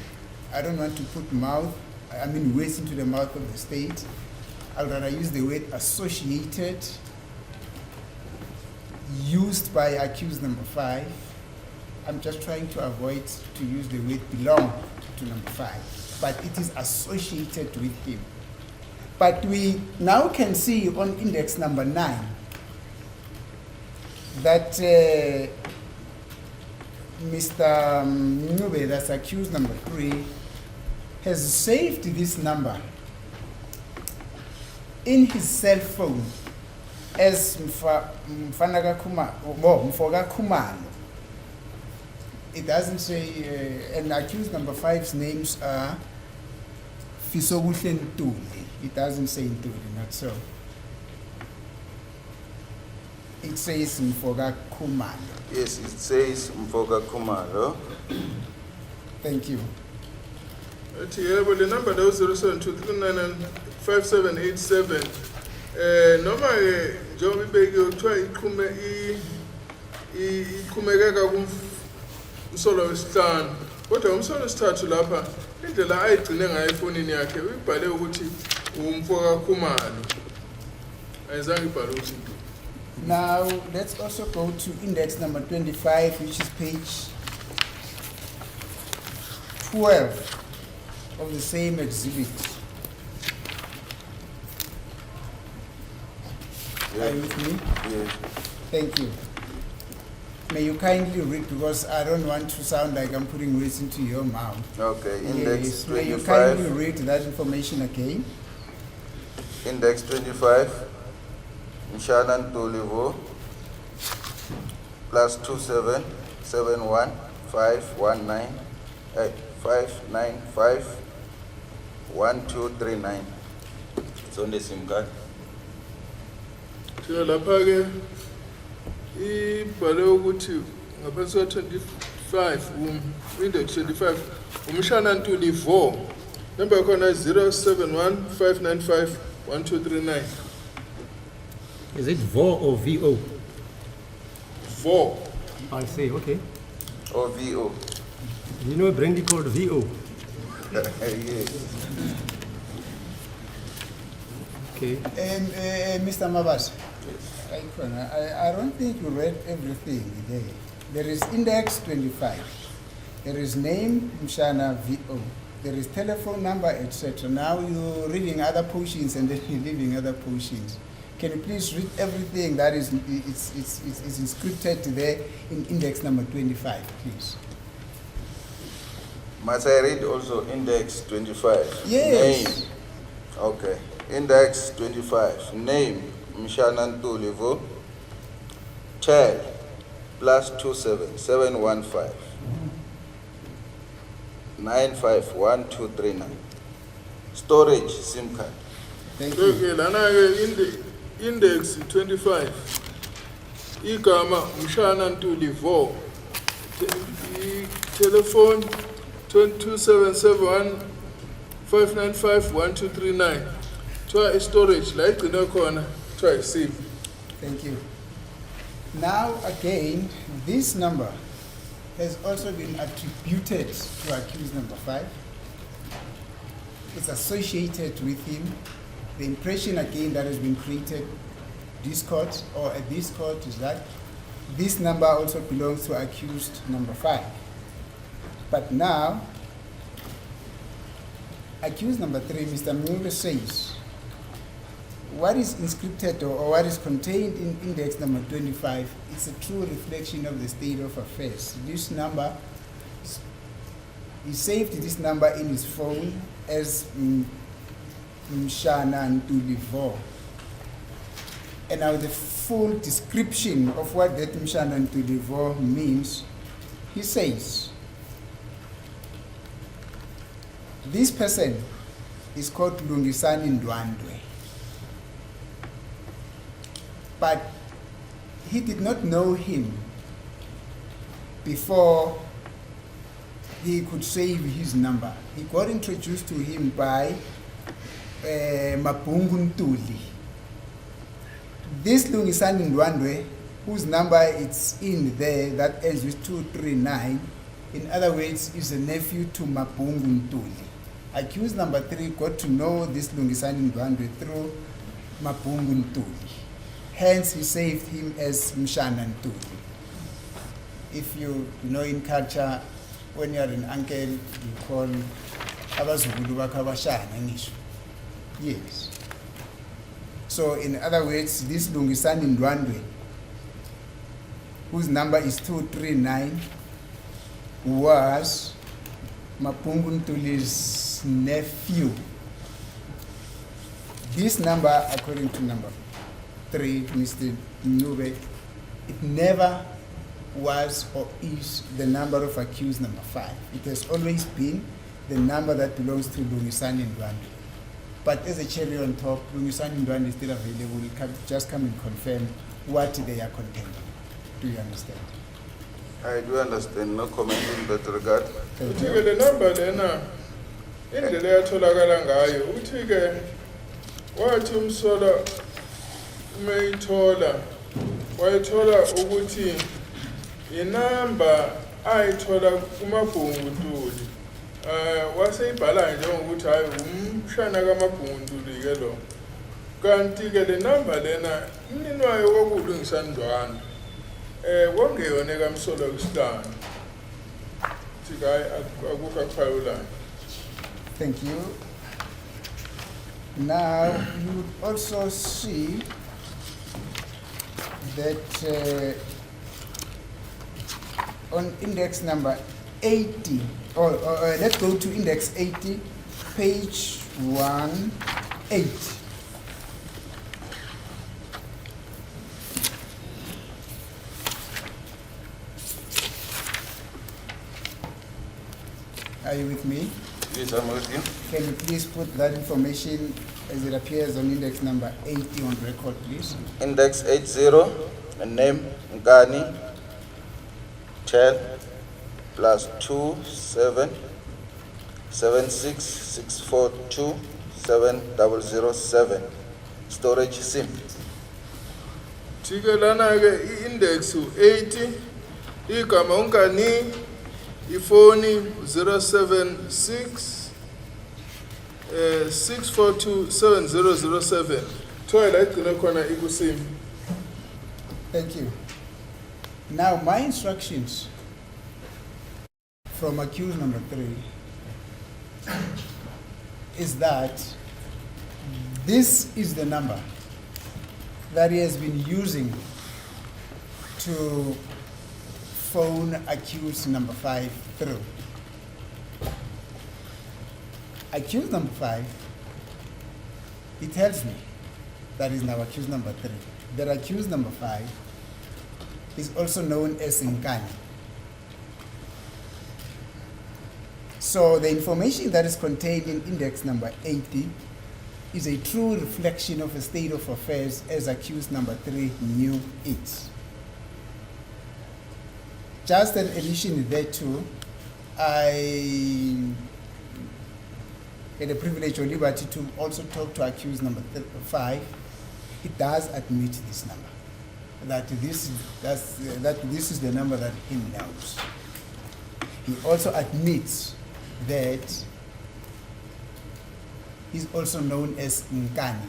I don't want to put words into the mouth of the state. I would rather use the word associated, used by accused number 5. I'm just trying to avoid to use the word belong to number 5, but it is associated with him. But we now can see on index number 9 that Mr. Ncube, that's accused number 3, has saved this number in his cell phone as Mfoga Khumalo. It doesn't say, and accused number 5's names are Fisobuhle Ntuli. It doesn't say Ntuli, not so. It says Mfoga Khumalo. Yes, it says Mfoga Khumalo. Thank you. Yebo, le number leyo 0723995787 noma ke njengoba ibekiwe kuthiwa iqhumekeka kumsolo wesihlanu, kodwa umsolo wesithathu lapha indlela ayigcine ngayo efonini yakhe uyibhale ukuthi umfoka Khumalo, ayizange ibhale ukuthi. Now let's also go to index number 25, which is page 12 of the same exhibit. Yeah. Are you with me? Yes. Thank you. May you kindly read, because I don't want to sound like I'm putting words into your mouth. Okay, index Yes. May you 25. kindly read that information again? Index 25. Mshana Ntuli plus 2771591239. It's on the SIM card. Thina lapha ke ibhale ukuthi ngaphansi kwa 25 index 25 umshana Ntuli 4, number yakhona 0715951239. Is it VO or VO? 4. I see, okay. Or VO. You know a brandy called VO? Yes. Okay. Mr. Mabas, I don't think you read everything there. There is index 25. There is name, Mshana VO. There is telephone number, etc. Now you're reading other portions and then you're leaving other portions. Can you please read everything that is inscripted there in index number 25, please? Must I read also index 25? Yes. Name. Okay. Index 25. Name Mshana Ntulivo. Tel +27 715 951239. Storage SIM card. Thank you. Okay, lana ke index 25 igama Mshana Ntulivo, telephone 2771 595 1239. Try storage la igcina khona, try SIM. Thank you. Now again, this number has also been attributed to accused number 5. It's associated with him. The impression again that has been created this court or at this court is that this number also belongs to accused number 5. But now, accused number 3, Mr. Mule says, what is inscripted or what is contained in index number 25 is a true reflection of the state of affairs. This number, he saved this number in his phone as Mshana Ntulivo. And now the full description of what that Mshana Ntulivo means, he says, this person is called Lungisani Ndwandwe. But he did not know him before he could save his number. He got introduced to him by Mabhungu Ntuli. This Lungisani Ndwandwe, whose number is in there that ends with 239, in other words, is a nephew to Mabhungu Ntuli. Accused number 3 got to know this Lungisani Ndwandwe through Mabhungu Ntuli. Hence, he saved him as Mshana Ntuli. If you know in culture, when you are an uncle, you call abazukulu bakho abashana ngisho. Yes. So, in other words, this Lungisani Ndwandwe, whose number is 239, was Mabhungu Ntuli's nephew. This number, according to number 3, Mr. Nube, it never was or is the number of accused number 5. It has always been the number that belongs to Lungisani Ndwandwe. But as a cherry on top, Lungisani Ndwandwe is still available. Just come and confirm what they are containing. Do you understand? I do understand. No comment in that regard. Uthi-ke le number lena indlela eyatholakala ngayo uthi-ke wathi umsola umeyithola wayithola ukuthi inamba ayithola kuMabhungu Ntuli. Waseyibhala njengokuthi hayi umshana kaMabhungu Ntuli ke lo. Kanti-ke le number lena umnini wayo kwakuLungisani Ndwandwe. Kwangeyona kaMsola wesihlanu. Thithi hayi akukho akuphayulayo. Thank you. Now, you would also see that on index number 80, let's go to index 80, page 18. Are you with me? Yes, I'm with you. Can you please put that information as it appears on index number 80 on record, please? Index 80, name Ngani, Tel +27 76642 7007. Storage SIM. Thike lana ke i-index 80 igama uNkani ifoni 076 642 7007. Thola igcina khona ikuSIM. Thank you. Now, my instructions from accused number 3 is that this is the number that he has been using to phone accused number 5 through. accused number 5, it tells me that is now accused number 3. That accused number 5 is also known as Nkani. So the information that is contained in index number 80 is a true reflection of a state of affairs as accused number 3 knew it. Just an addition thereto, I had the privilege or liberty to also talk to accused number 5. It does admit this number, that this is the number that he knows. He also admits that he's also known as Nkani.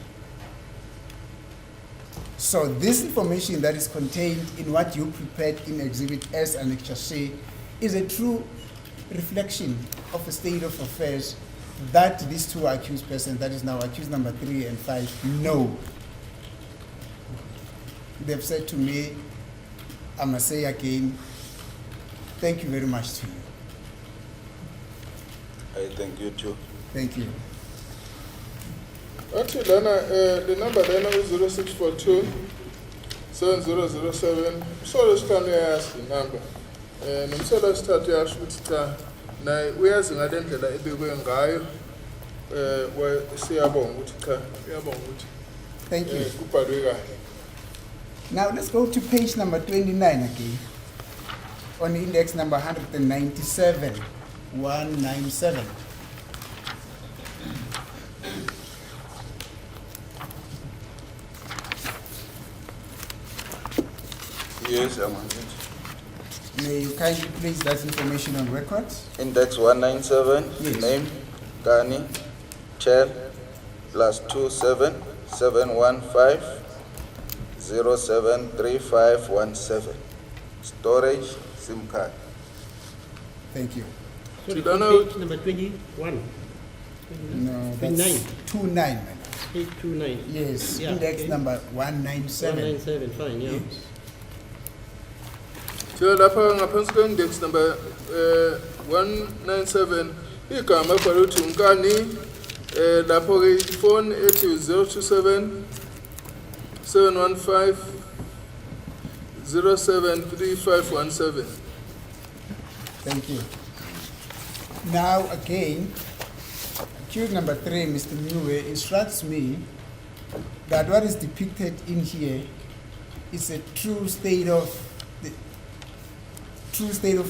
So this information that is contained in what you prepared in Exhibit S and Lecture C is a true reflection of a state of affairs that these two accused persons, that is now accused number 3 and 5, know. They've said to me, I must say again, thank you very much to you. I thank you too. Thank you. Actually, the number then is 0642 7007. So this can ask the number. And I'm sorry, start to ask with the now we are seeing identity like the way and guy where see about what Thank you. Now let's go to page number 29 again, on index number 197, 197. Yes, I'm on it. May you kindly place that information on record? Index 197, Yes. name, Gani, chair, +27 715 073517. Storage, SIM card. Thank you. Sorry, Chidana- page number 21. No, that's 29. 29, madam. 829. Yes, Yeah, index okay. number 197. 197, fine, yeah. Yes. So lapha ngaphansi kwe-index number 197 igama ebhalwe ukuthi Nkani lapho ke ifone ethi 027 715 073517. Thank you. Now again, accused number 3, Mr. Meyiwa, instructs me that what is depicted in here is a true state of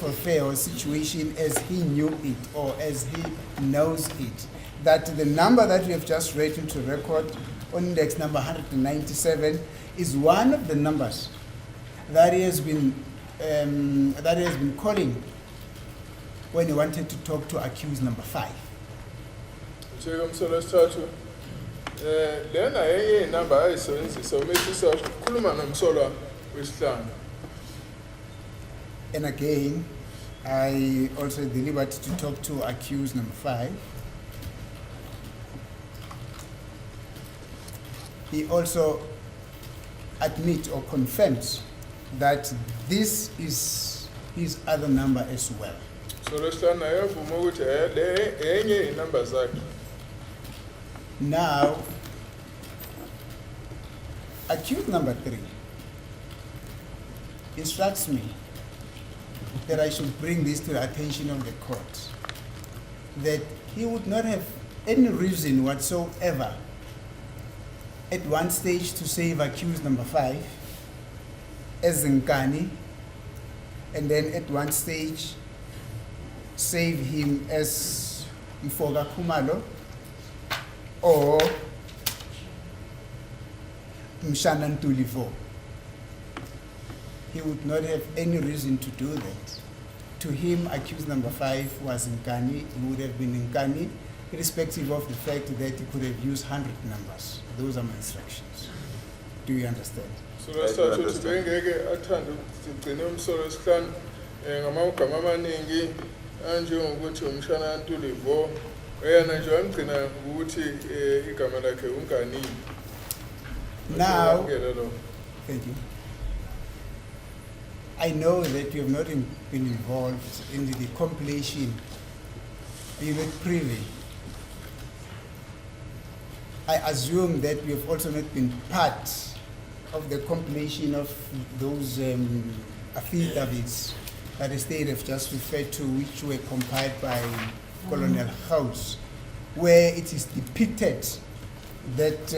affair or situation as he knew it or as he knows it. That the number that we have just read into record on index number 197 is one of the numbers that he has been calling when he wanted to talk to accused number 5. Njeka msolo sithathu lena yenye inamba ayisebenzisa umethisa ukukhuluma nomsolo wesihlanu. And again, I also had the liberty to talk to accused number 5. He also admits or confirms that this is his other number as well. So lesihlanu naye avuma ukuthi le yenye inamba zakhe. Now, accused number 3 instructs me that I should bring this to the attention of the court, that he would not have any reason whatsoever at one stage to save accused number 5 as Nkani, and then at one stage save him as Mfoga Khumalo or Mshana Ntulivo. He would not have any reason to do that. To him, accused number 5 was Nkani. He would have been Nkani, irrespective of the fact that he could have used 100 numbers. Those are my instructions. Do you understand? So lesithathu ukuthi bengeke athande ukugcina umsolo wesihlanu ngamagama amaningi anjengokuthi umshana Ntulivo yena nje wamgcina ukuthi igama lakhe uNkani. Now, Ngiyakela lo. thank you. I know that you have not been involved in the compilation. Are you not privy I assume that we have also not been part of the compilation of those affidavits that the state have just referred to, which were compiled by Colonel Gouws, where it is depicted that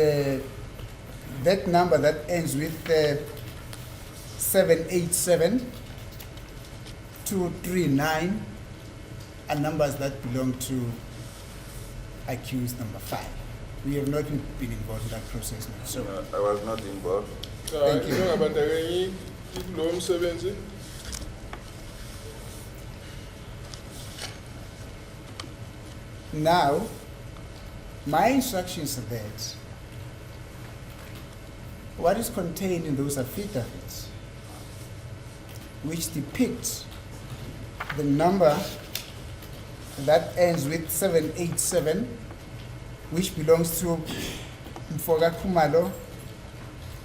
that number that ends with 787, 239 are numbers that belong to accused number 5. We have not been involved in that process now. So, I was not involved. Thank you. Ingabandakanye kulo msebenzi. now, my instructions are that what is contained in those affidavits, which depicts the number that ends with 787, which belongs to Mfoga Kumalo,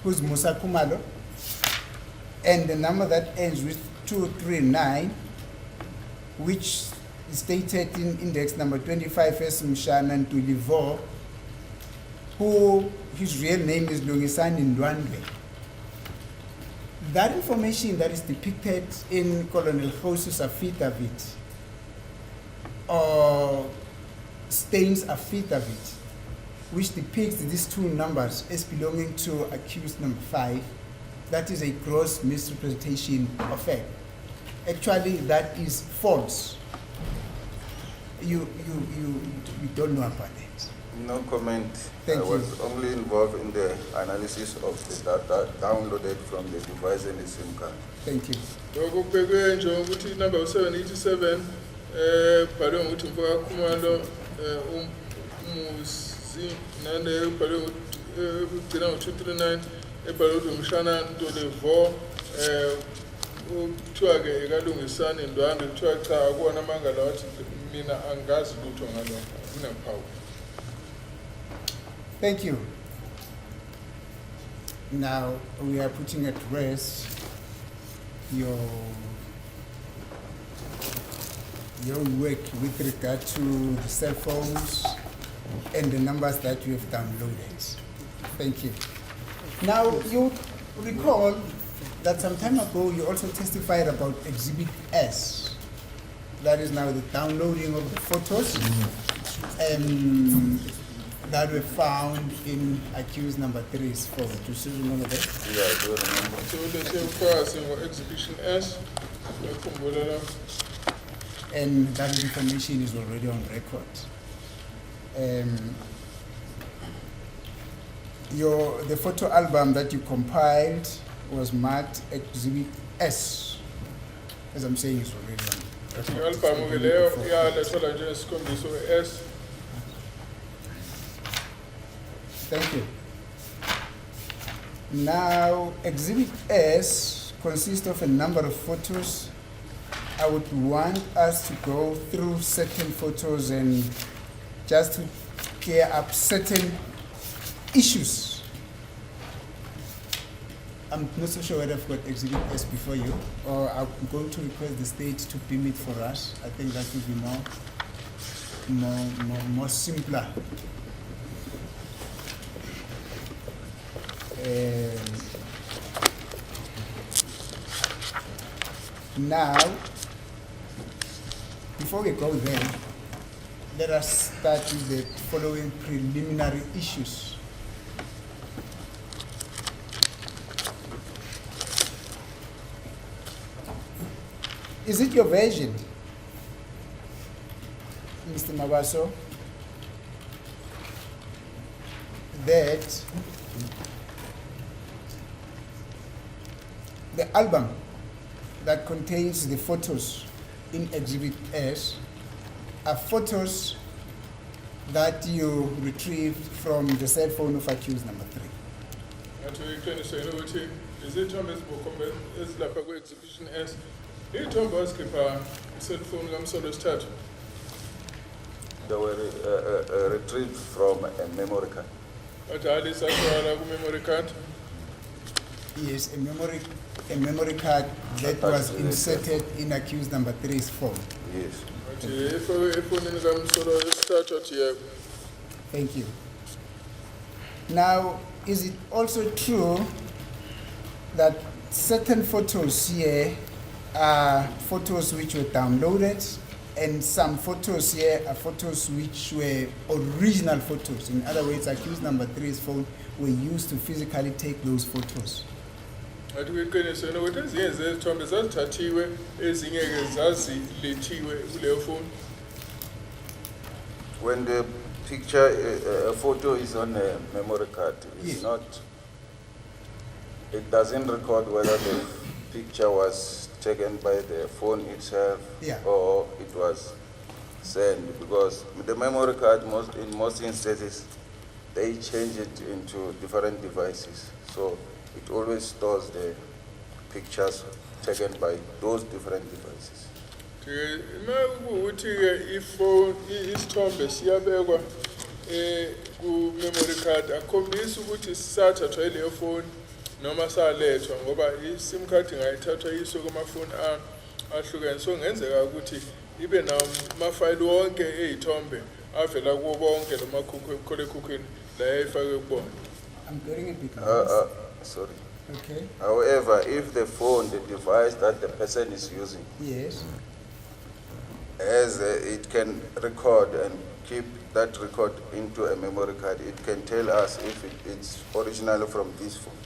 who's Musa Kumalo, and the number that ends with 239, which is stated in index number 25 as Mshana Ntulivo, who his real name is Lungisani Ndwandwe. That information that is depicted in Colonel Gouws' affidavit or Stain's affidavit, which depicts these two numbers as belonging to accused number 5, that is a gross misrepresentation of fact. Actually, that is false. You don't know about it. No comment. Thank I you. was only involved in the analysis of the data downloaded from the device and the SIM card. Thank you. Lokho kubekwe njengokuthi number 787 bhalwe ngokuthi Mfoka Khumalo umuzi nale bhalwe ukugcina ngo239 ebhalwe ukuthi Mshana Ntolevo kuthiwa ke ekalungisani Ndwandwe kuthiwa cha akona mangala wathi mina angazi lutho ngalokho kunempawu. Thank you. Now we are putting at rest your work with regard to the cell phones and the numbers that you have downloaded. Thank you. Now you recall that some time ago you also testified about Exhibit S. That is now the downloading of the photos that were found in accused number 3's phone. Do you still remember that? Yeah, I do remember. So let's say for exhibition S, And that information is already on record. The photo album that you compiled was marked Exhibit S. As I'm saying, it's already on record. i-albhamu ke leyo iyalethelwa njengesikhombiso S. Thank you. Now, Exhibit S consists of a number of photos. I would want us to go through certain photos and just to clear up certain issues. I'm not so sure whether I've got Exhibit S before you, or I'm going to request the state to beam it for us. I think that would be more simpler. Now, before we go there, let us start with the following preliminary issues. Is it your version, Mr. Mabaso, that the album that contains the photos in Exhibit S are photos that you retrieved from the cell phone of accused number 3? Ngathi uyiqinisele ukuthi izithombe ezibukhombe ezilapha ku-exhibition S iy'thombe wazikhipha i-cellphone kaMsolo wesithathu. They were retrieved from a memory card. Wathi hhayi sathwala ku-memory card. Yes, a memory card that was inserted in accused number 3's phone. Yes. Wathi efoni kaMsolo wesithathu wathi yebo. Thank you. Now, is it also true that certain photos here are photos which were downloaded, and some photos here are photos which were original photos? In other words, accused number 3's phone were used to physically take those photos. Athi kweqiniso nokuthi ezinye zezithombe zazithathiwe ezinye ke zazilethiwe kuleyo phone. When the picture, a photo is on a memory card, Yes. it doesn't record whether the picture was taken by the phone itself Yeah. or it was sent, because the memory card, in most instances, they change it into different devices. So it always stores the pictures taken by those different devices. Ukuthi ke iphone isithombe siyabekwa ku memory card akhombisa ukuthi sisathathwa ileyo phone noma salethwa ngoba i-SIM card ngayithathwa yiso kumafoni ahlukene, so ngenzeka ukuthi ibe namafayili wonke eyithombe avela kuwo bonke lomakhalekhukhwini la yayifakwe kubona. I'm getting a bit lost. Sorry. Okay. However, if the phone, the device that the person is using, Yes. as it can record and keep that record into a memory card, it can tell us if it's originally from this phone,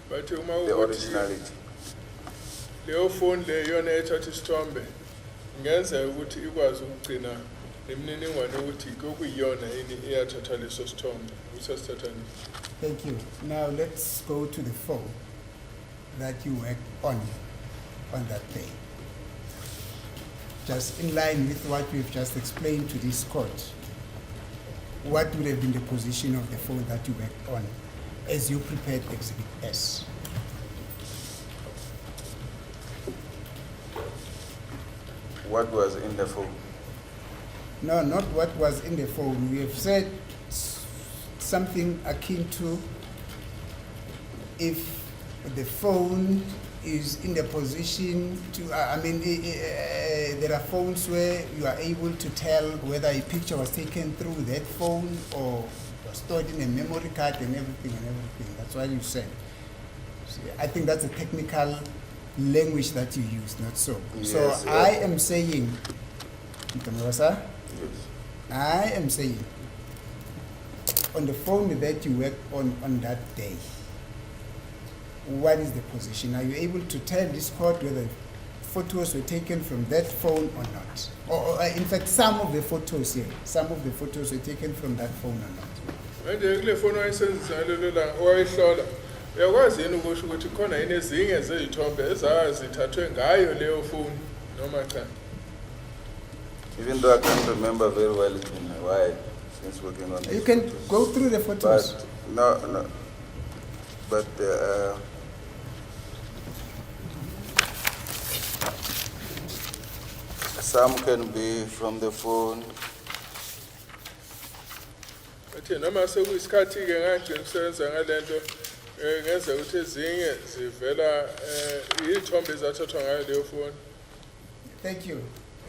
But uma the ukuthi originality. leyo phone le yona ethatha isithombe ngenzeka ukuthi ikwazi ukugcina nemininingwane ukuthi kokuyiyona yini eyathatha leso sithombe usasithatha nini. Thank you. Now let's go to the phone that you worked on that day. Just in line with what we've just explained to this court, what would have been the position of the phone that you worked on as you prepared Exhibit S? What was in the phone? No, not what was in the phone. We have said something akin to if the phone is in the position to, there are phones where you are able to tell whether a picture was taken through that phone or was stored in a memory card and everything. That's what you said. So I think that's a technical language that you use, not so. Yes, So yes. I am saying, Mr. Mwasa, Yes. I am saying, on the phone that you worked on that day, what is the position? Are you able to tell this court whether photos were taken from that phone or not? Or in fact, some of the photos here, some of the photos were taken from that phone or not? Manje kule phone wayisenzisa lelo la wayihlola uyakwazi yini ukusho ukuthi khona yini ezinye zezithombe ezazithathwe ngayo leyo phone noma cha? Even though I can't remember very well, it's been a while since working on this. You can go through the photos. But no. But some can be from the phone. Bathe noma sekuyisikhathi ke ngagcina ukusebenza ngalento ngenza ukuthi ezinye zivela izithombe ezathathwa ngayo leyo phone. Thank you.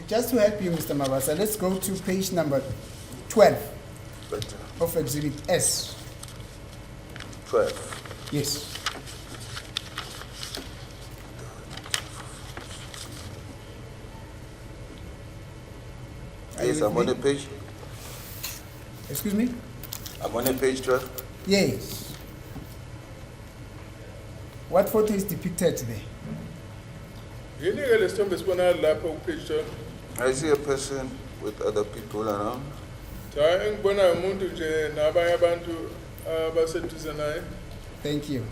Just to help you, Mr. Mabasa, let's go to page number 12 But of Exhibit S. 12. Yes. Are you Yes, with I'm on me? the page. Excuse me? I'm on the page 12. Yes. What photo is depicted there? Yini ke lesithombe sibonakala lapho ku page 12? I see a person with other people around. Cha engibona umuntu nje nabanye abantu abaseduze naye. Thank you.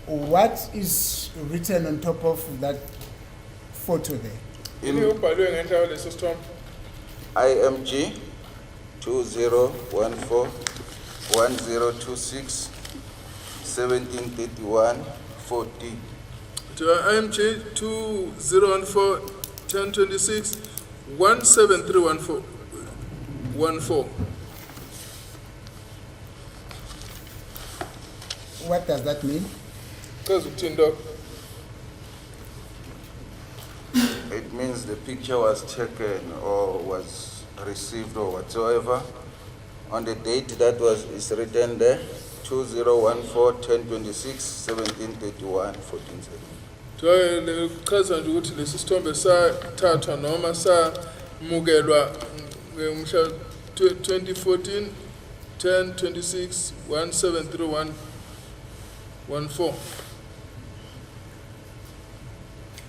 What is written on top of that photo there? Yini ubhalwe ngenhla leso sithombe? IMG 2014 1026 1731 40. IMG 2014 1026 173114. What does that mean? Chaza ukuthini lokho? It means the picture was taken or was received or whatsoever on the date that is written there, 2014-1026-1731-14. Kuchaza nje ukuthi lesi sithombe sathathwa noma samukelwa ngomhla 2014 1026 173114.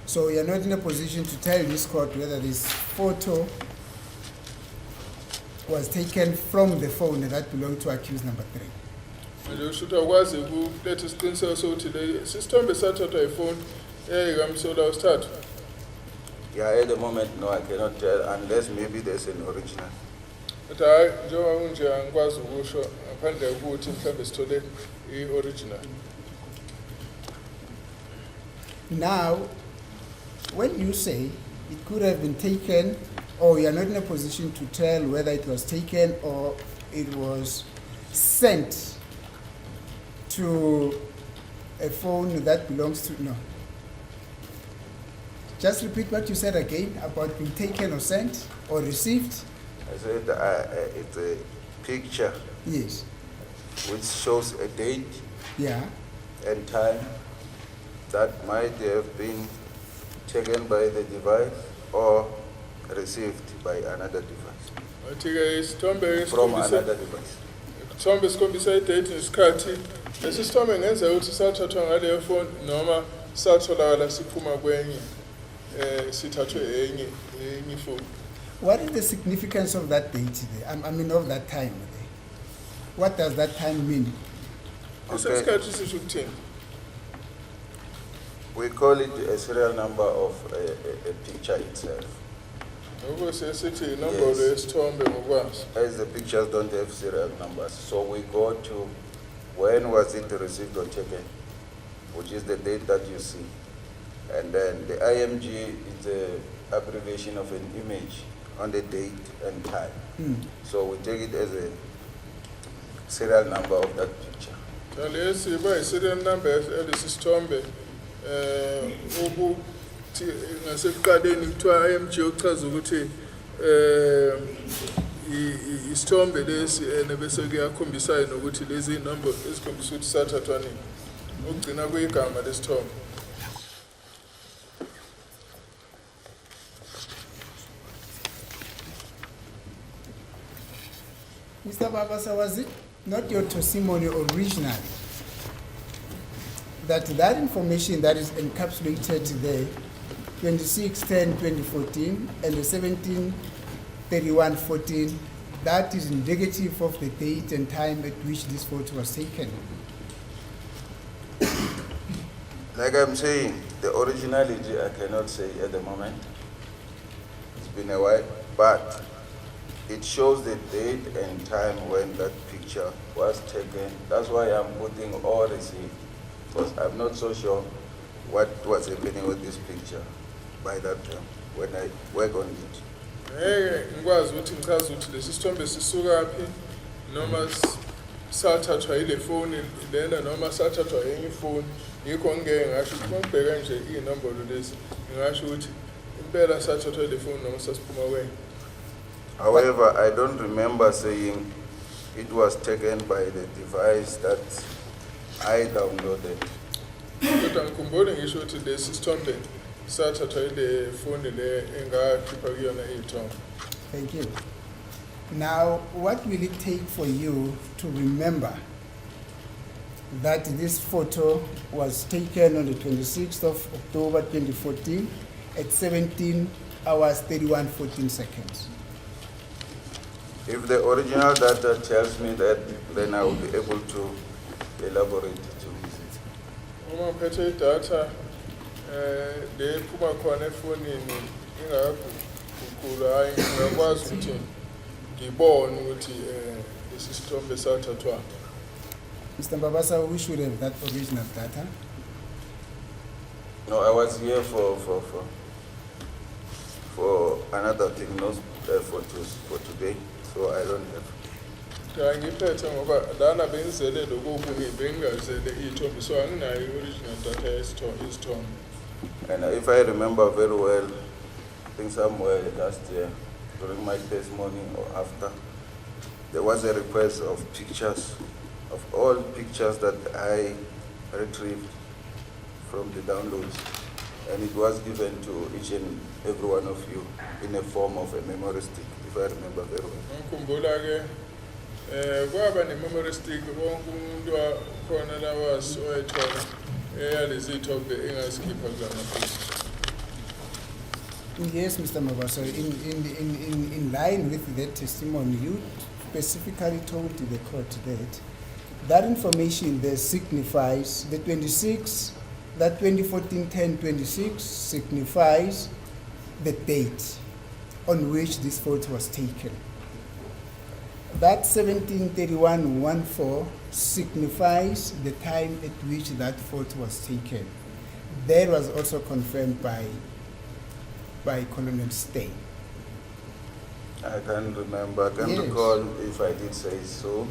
So you're not in a position to tell this court whether this photo was taken from the phone that belonged to accused number 3. Manje ushuthi akwazi ukuletha isiqiniseko sokuthi lesi sithombe sathathwa ifoni eyikamsola wesithathu. Yeah, at the moment, no, I cannot tell unless maybe there's an original. But hayi njengoba kunje angikwazi ukusho ngaphandle kokuthi mhlawumbe sithole i-original. Now, when you say it could have been taken, or you're not in a position to tell whether it was taken or it was sent to a phone that belongs to, no. Just repeat what you said again about being taken or sent or received. I said it's a picture Yes. which shows a date Yeah. and time that might have been taken by the device or received by another device, Athi-ke isithombe from esikhombisa another device. isithombe esikhombisa i-date nesikhathi. Lesi sithombe ngenzeka ukuthi sathathwa ngaleyo phone noma satholakala siphuma kwenye sithathwe enye phone. What is the significance of that date there? I mean, of that time there? What does that time mean? Isikhathi sisho ukuthini? We call it a serial number of a picture itself, Ukuse sithi inombolo yesithombe ngokwazi. as the pictures don't have serial numbers. So we go to when was it received or taken, which is the date that you see. And then the IMG is the abbreviation of an image on the date and time. So we take it as a serial number of that picture. Lesi bayiserial number yalesi sithombe ukuthi ngasekuqaleni kuthiwa IMG ochaza ukuthi isithombe lesi bese kuyakhombisa nokuthi lezi inombolo ezikhombisa ukuthi sathathwa nini. Ukugcina kuyigama lesithombe. Mr. Babasa, was it not your testimony originally that information that is encapsulated there, 26/10/2014 and the 17/31/14, that is indicative of the date and time at which this photo was taken? Like I'm saying, the originality I cannot say at the moment. It's been a while, but it shows the date and time when that picture was taken. That's why I'm putting all received, because I'm not so sure what was happening with this picture by that time when I work on it. Ngikwazi ukuthi ngichaze ukuthi lesi sithombe sisuka phi noma sathathwa ile phone lena noma sathathwa enye phone. Yikho ngeke ngasho ukuthi ngibheka nje inombolo lezi ngisho ukuthi impela sathathwa ile phone noma sasiphuma kwenye. However, I don't remember saying it was taken by the device that I downloaded. Kodwa ngikhumbule ngisho ukuthi lesi sithombe sathathwa ile phone le engakhipha kuyona izithombe. Thank you. Now, what will it take for you to remember that this photo was taken on the 26th of October 2014 at 17 hours 31:14 seconds? If the original data tells me that, then I will be able to elaborate too. Uma ngiphethe idatha le phuma khona efonini ingakaguqulwa hayi ngiyakwazi ukuthi ngibone ukuthi lesi sithombe sathathwa. Mr. Babasa, we should have that original data. No, I was here for another thing, not for today, so I don't have. Ngiphethe ngoba lana bengizele lokubuke bengazele izithombe so anginayo original data yesithombe. And if I remember very well, I think somewhere last year during my testimony or after, there was a request of pictures, of all pictures that I retrieved from the downloads, and it was given to each and every one of you in a form of a memory stick, if I remember very well. ngikhumbula ke kwaba ne-memory stick wonke umuntu wakhona la wayethola eyalezi iy'thombe engasikhipha kula mapicture. Yes, Mr. Mabasa, in line with that testimony, you specifically told the court that that information there signifies the 26, that 2014-10-26 signifies the date on which this photo was taken. That 1731-14 signifies the time at which that photo was taken. That was also confirmed by Colonel Steyn. I can't remember, I can't Yes. recall if I did say so.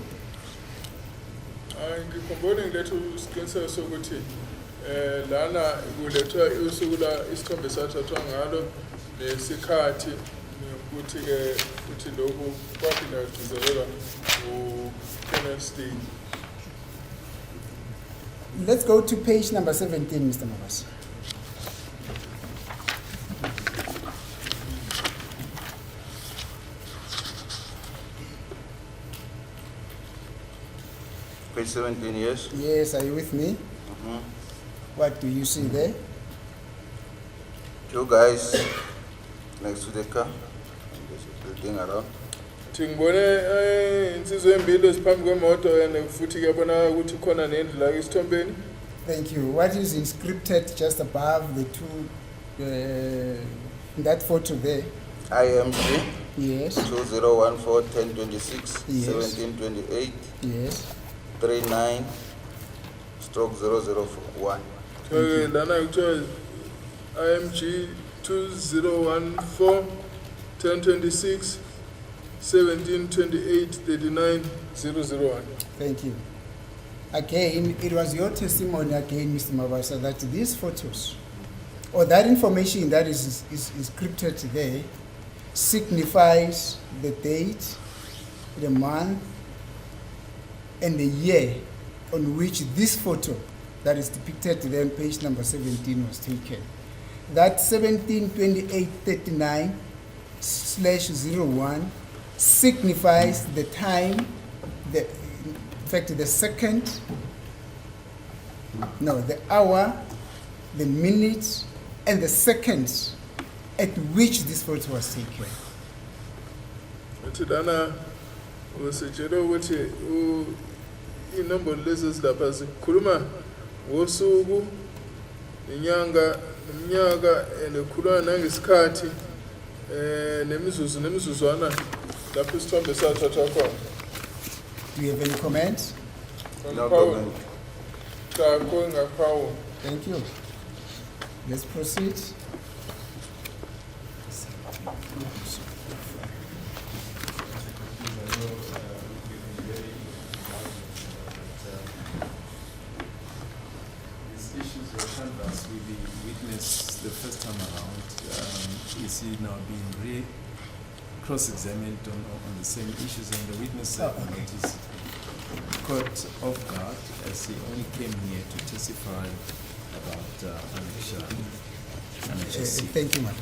Ngikhumbule ngiletha isiqiniseko sokuthi lana kulethwa usuku la isithombe sathathwa ngalo nesikhathi ukuthi ke ukuthi lokhu kwaphinda kugcizelelwa u-Colonel Steyn. Let's go to page number 17, Mr. Mabasa. Page 17, yes? Yes, are you with me? What do you see there? Two guys next to the car, and there's the thing around. Thi ngibone insizwa embili eziphambi kwemoto and futhi kuyabonakala ukuthi khona nendlu la isithombeni. Thank you. What is inscripted just above the two, in that photo there? IMG Yes, 2014-10-26, Yes. 17-28, yes. 39/001. Okay, lana kuthiwa IMG 2014 1026 1728 39 Thank you. Again, it was your testimony again, Mr. Mabasa, that these photos, or that information that is scripted there, signifies the date, the month, and the year on which this photo that is depicted there on page number 17 was taken. That 1728-39/01 signifies the time, in fact, the second, no, the hour, the minutes, and the seconds at which this photo was taken. Uthi lana usitshela ukuthi inombolo lezi ezilapha zikhuluma ngosuku, inyanga, iminyaka, nekhuluma nangesikhathi nemizuzwana lapho isithombe sathathwa khona. Do you have any comments? No comment. Ngakho ngaphawu. Thank you. Let's proceed. These issues were canvassed with the witness the first time around. Is he now being cross-examined on the same issues, and the witness said that he's caught off guard as he only came here to testify about Annex C. Thank you, Max.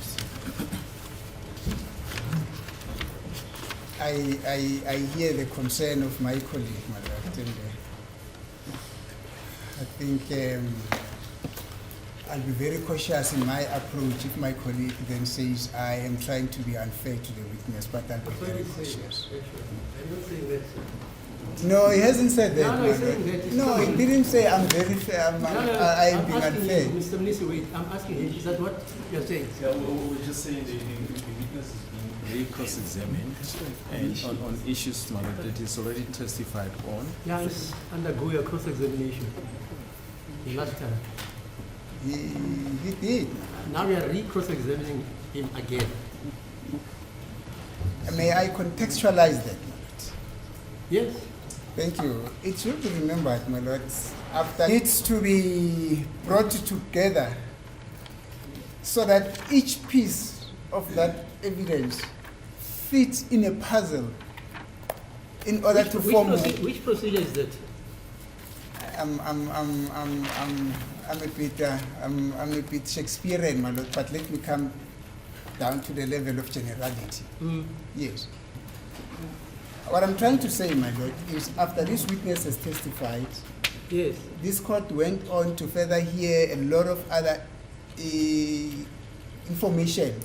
I hear the concern of my colleague, Madam, and I think I'll be very cautious in my approach if my colleague then says I am trying to be unfair to the witness, but I'll be very cautious. I'm not saying that, sir. No, he hasn't said that. No, he's Madam. saying that. No, he didn't say I'm very fair. I am being asking unfair. him, Mr. Mnisi, wait, I'm asking him, is that what you're saying? Yeah, we're just saying the witness is being cross-examined and on issues that he's already testified on. Yeah, it's undergo a cross-examination. The last time. He did. Now we are re-cross-examining him again. May I contextualize that? Yes? Thank you. It should be remembered, my lords, after needs to be brought together so that each piece of that evidence fits in a puzzle in order to form. Which procedure is that? I'm a bit Shakespearean, my lord, but let me come down to the level of generality. Yes. What I'm trying to say, my lord, is after this witness has testified, Yes. this court went on to further hear a lot of other information,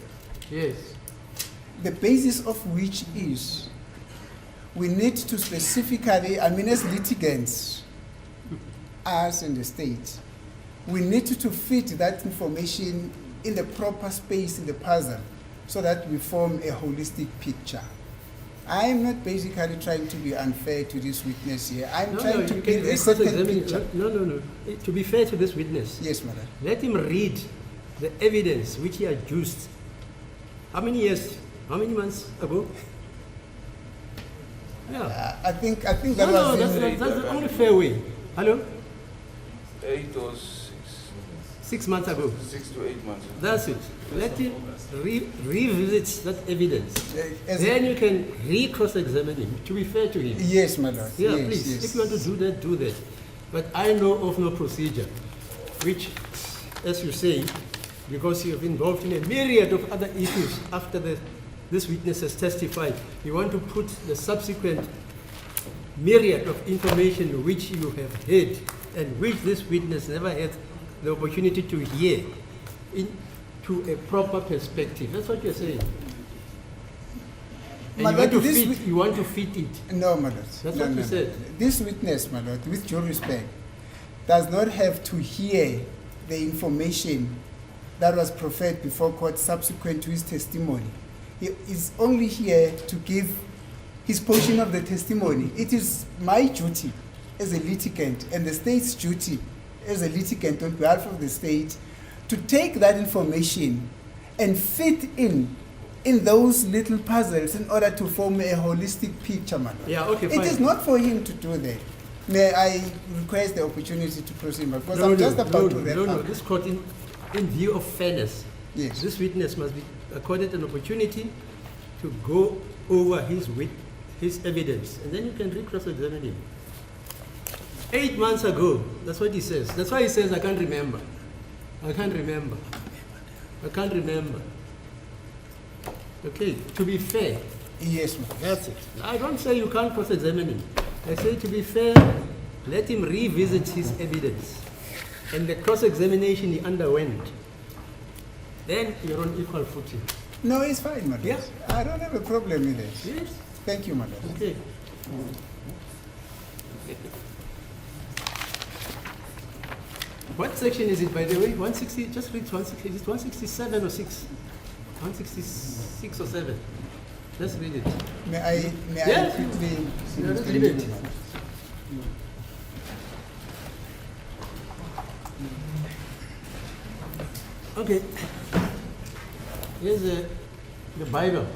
Yes. the basis of which is we need to specifically, as litigants, us and the state, we need to fit that information in the proper space in the puzzle so that we form a holistic picture. I'm not basically trying to be unfair to this witness here. I'm trying to build a certain picture. No. To be fair to this witness, Yes, madam. let him read the evidence which he adduced. How many years? How many months ago? Yeah. I think that No, was that's the only fair way. Hello? 8 or 6 months ago. 6 to 8 months. That's it. Let him revisit that evidence. as Then you can re-cross-examine him, to be fair to him. yes, my lord. Yeah, yes, please. yes. If you want to do that, do that. But I know of no procedure, which, as you say, because you've involved in a myriad of other issues after this witness has testified, you want to put the subsequent myriad of information which you have heard and which this witness never had the opportunity to hear into a proper perspective. That's what you're saying. And My you want, lord, to this fit, you want to fit it. No, my lord. That's no, what you no, said. no. This witness, my lord, with due respect, does not have to hear the information that was proffered before court subsequent to his testimony. He is only here to give his portion of the testimony. It is my duty as a litigant and the state's duty as a litigant on behalf of the state to take that information and fit in those little puzzles in order to form a holistic picture, man. Yeah, okay, It fine. is not for him to do that. May I request the opportunity to proceed, because I'm just about to wrap up. This court, in view of fairness, Yes. this witness must be accorded an opportunity to go over his evidence, and then you can re-cross-examine him. 8 months ago, that's what he says. That's why he says, I can't remember. I can't remember. I can't remember. Okay, to be fair, Yes, ma'am. that's it. I don't say you can't cross-examine him. I say to be fair, let him revisit his evidence and the cross-examination he underwent. Then you're on equal footing. No, it's fine, madam. Yeah. I don't have a problem with it. Yes? Thank you, madam. Okay. What section is it, by the way? 160, just read 160, is it 167 or 6? 166 or 7? Let's read it. May I Yes. quickly see Yeah, let's Mr. read it. Meyiwa? Okay. Here's the Bible.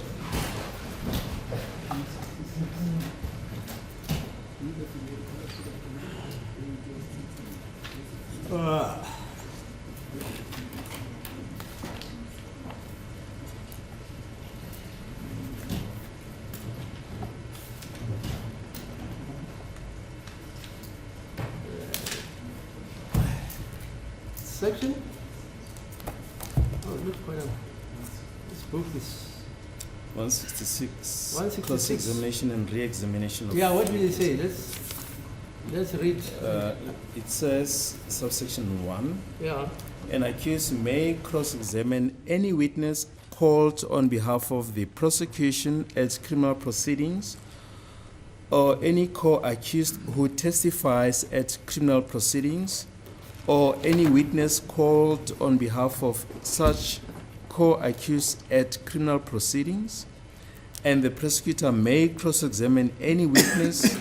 Section? Oh, look quite a. This book is. 166. 166. Cross-examination and re-examination of. Yeah, what will it say? Let's read. It says, subsection 1, Yeah. an accused may cross-examine any witness called on behalf of the prosecution at criminal proceedings or any co-accused who testifies at criminal proceedings or any witness called on behalf of such co-accused at criminal proceedings, and the prosecutor may cross-examine any witness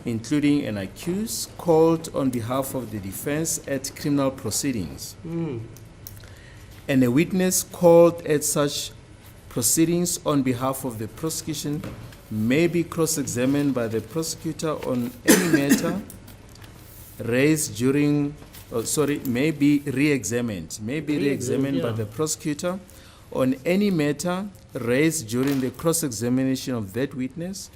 including an accused called on behalf of the defense at criminal proceedings. And a witness called at such proceedings on behalf of the prosecution may be cross-examined by the prosecutor on any matter raised during, may be re-examined by yeah. the prosecutor on any matter raised during the cross-examination of that witness,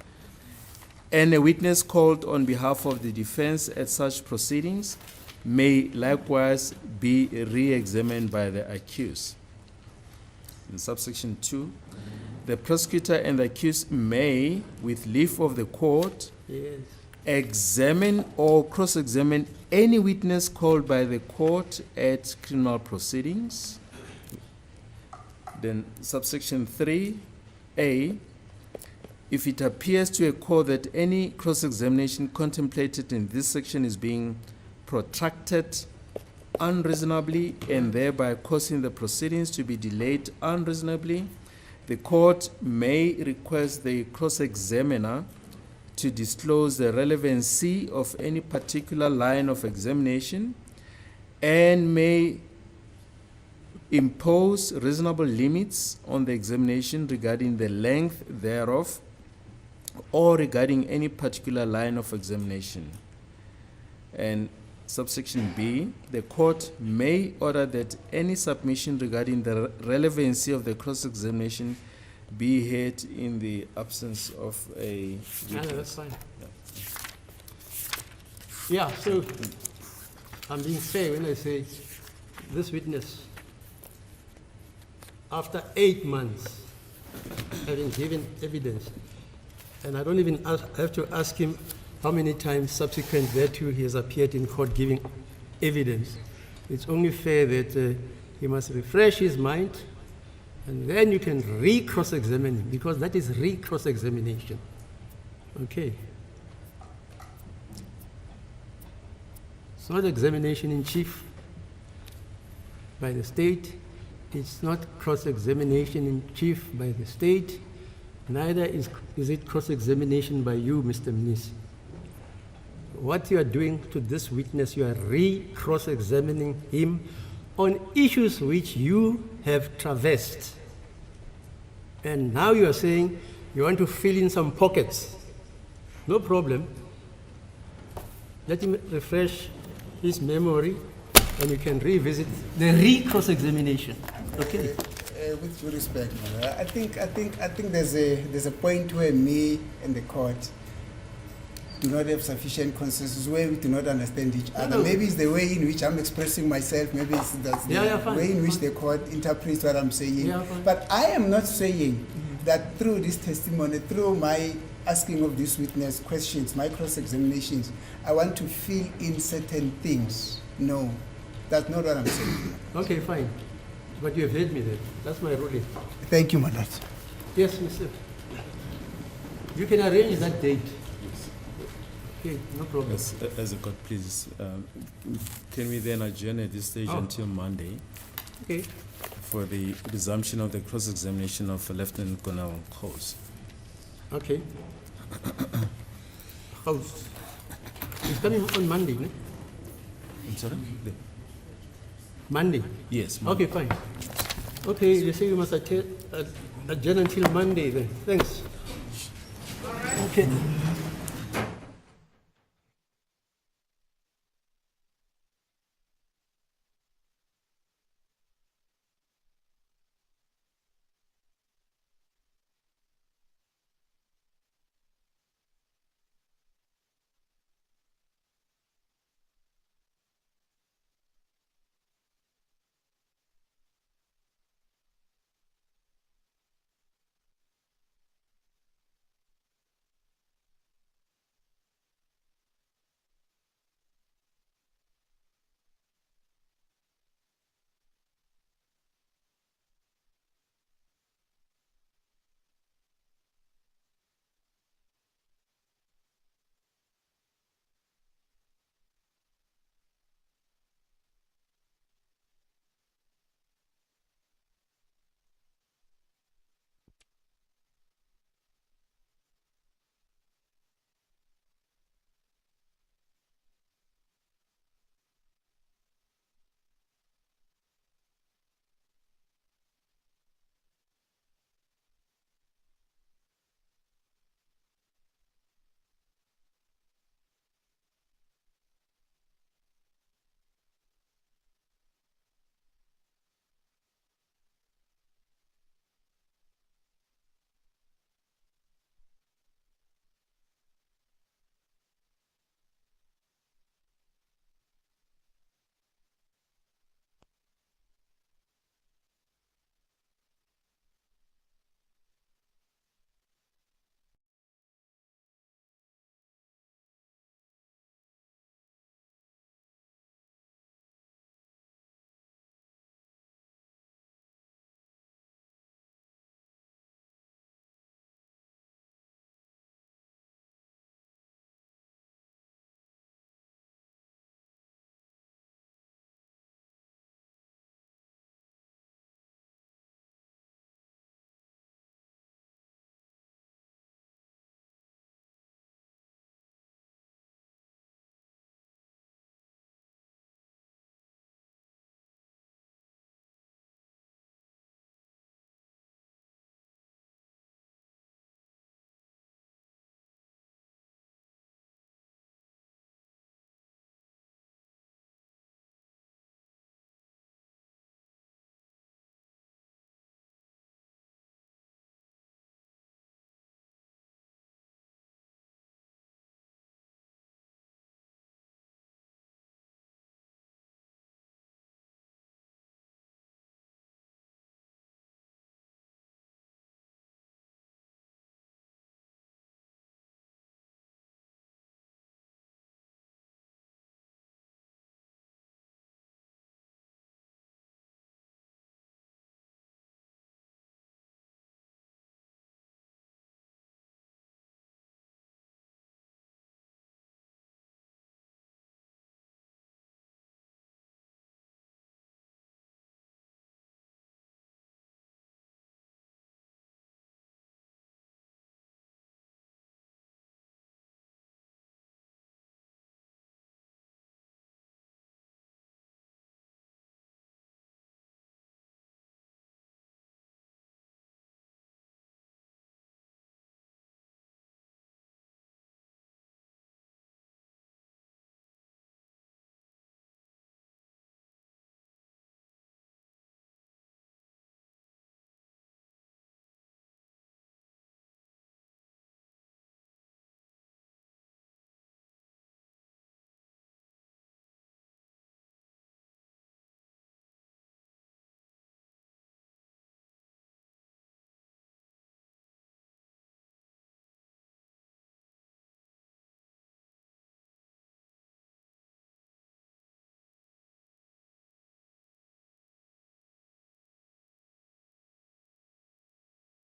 and a witness called on behalf of the defense at such proceedings may likewise be re-examined by the accused. In subsection 2, the prosecutor and the accused may, with leave of the court, Yes. examine or cross-examine any witness called by the court at criminal proceedings. Then subsection 3A, if it appears to a court that any cross-examination contemplated in this section is being protracted unreasonably and thereby causing the proceedings to be delayed unreasonably, the court may request the cross-examiner to disclose the relevancy of any particular line of examination and may impose reasonable limits on the examination regarding the length thereof or regarding any particular line of examination. And subsection B, the court may order that any submission regarding the relevancy of the cross-examination be heard in the absence of a No, witness. that's fine. Yeah, so I'm being fair when I say this witness, after 8 months, having given evidence, and I don't even have to ask him how many times subsequent thereto he has appeared in court giving evidence. It's only fair that he must refresh his mind, and then you can re-cross-examine him, because that is re-cross-examination. Okay. It's not examination in chief by the state. It's not cross-examination in chief by the state. Neither is it cross-examination by you, Mr. Minister. What you are doing to this witness, you are re-cross-examining him on issues which you have traversed. And now you are saying you want to fill in some pockets. No problem. Let him refresh his memory and you can revisit the re-cross-examination. Okay. With due respect, I think there's a point where me and the court do not have sufficient consensus, where we do not understand each other. No. Maybe it's the way in which I'm expressing myself. Maybe it's the Fine. way in which the court interprets what I'm saying. Yeah, fine. But I am not saying that through this testimony, through my asking of this witness questions, my cross-examinations, I want to fill in certain things. No, that's not what I'm saying. Okay, fine. But you have heard me then. That's my ruling. Thank you, my lord. Yes, Mr. You can arrange that date. Okay, no problem. Yes, as a court, please, can we then adjourn at this stage Oh. until Monday Okay. for the resumption of the cross-examination of Lieutenant Colonel Gouws? Okay. House. It's coming on Monday, no? I'm sorry? Monday. Yes. Okay, fine. Okay, you say you must adjourn until Monday then. Thanks. Okay.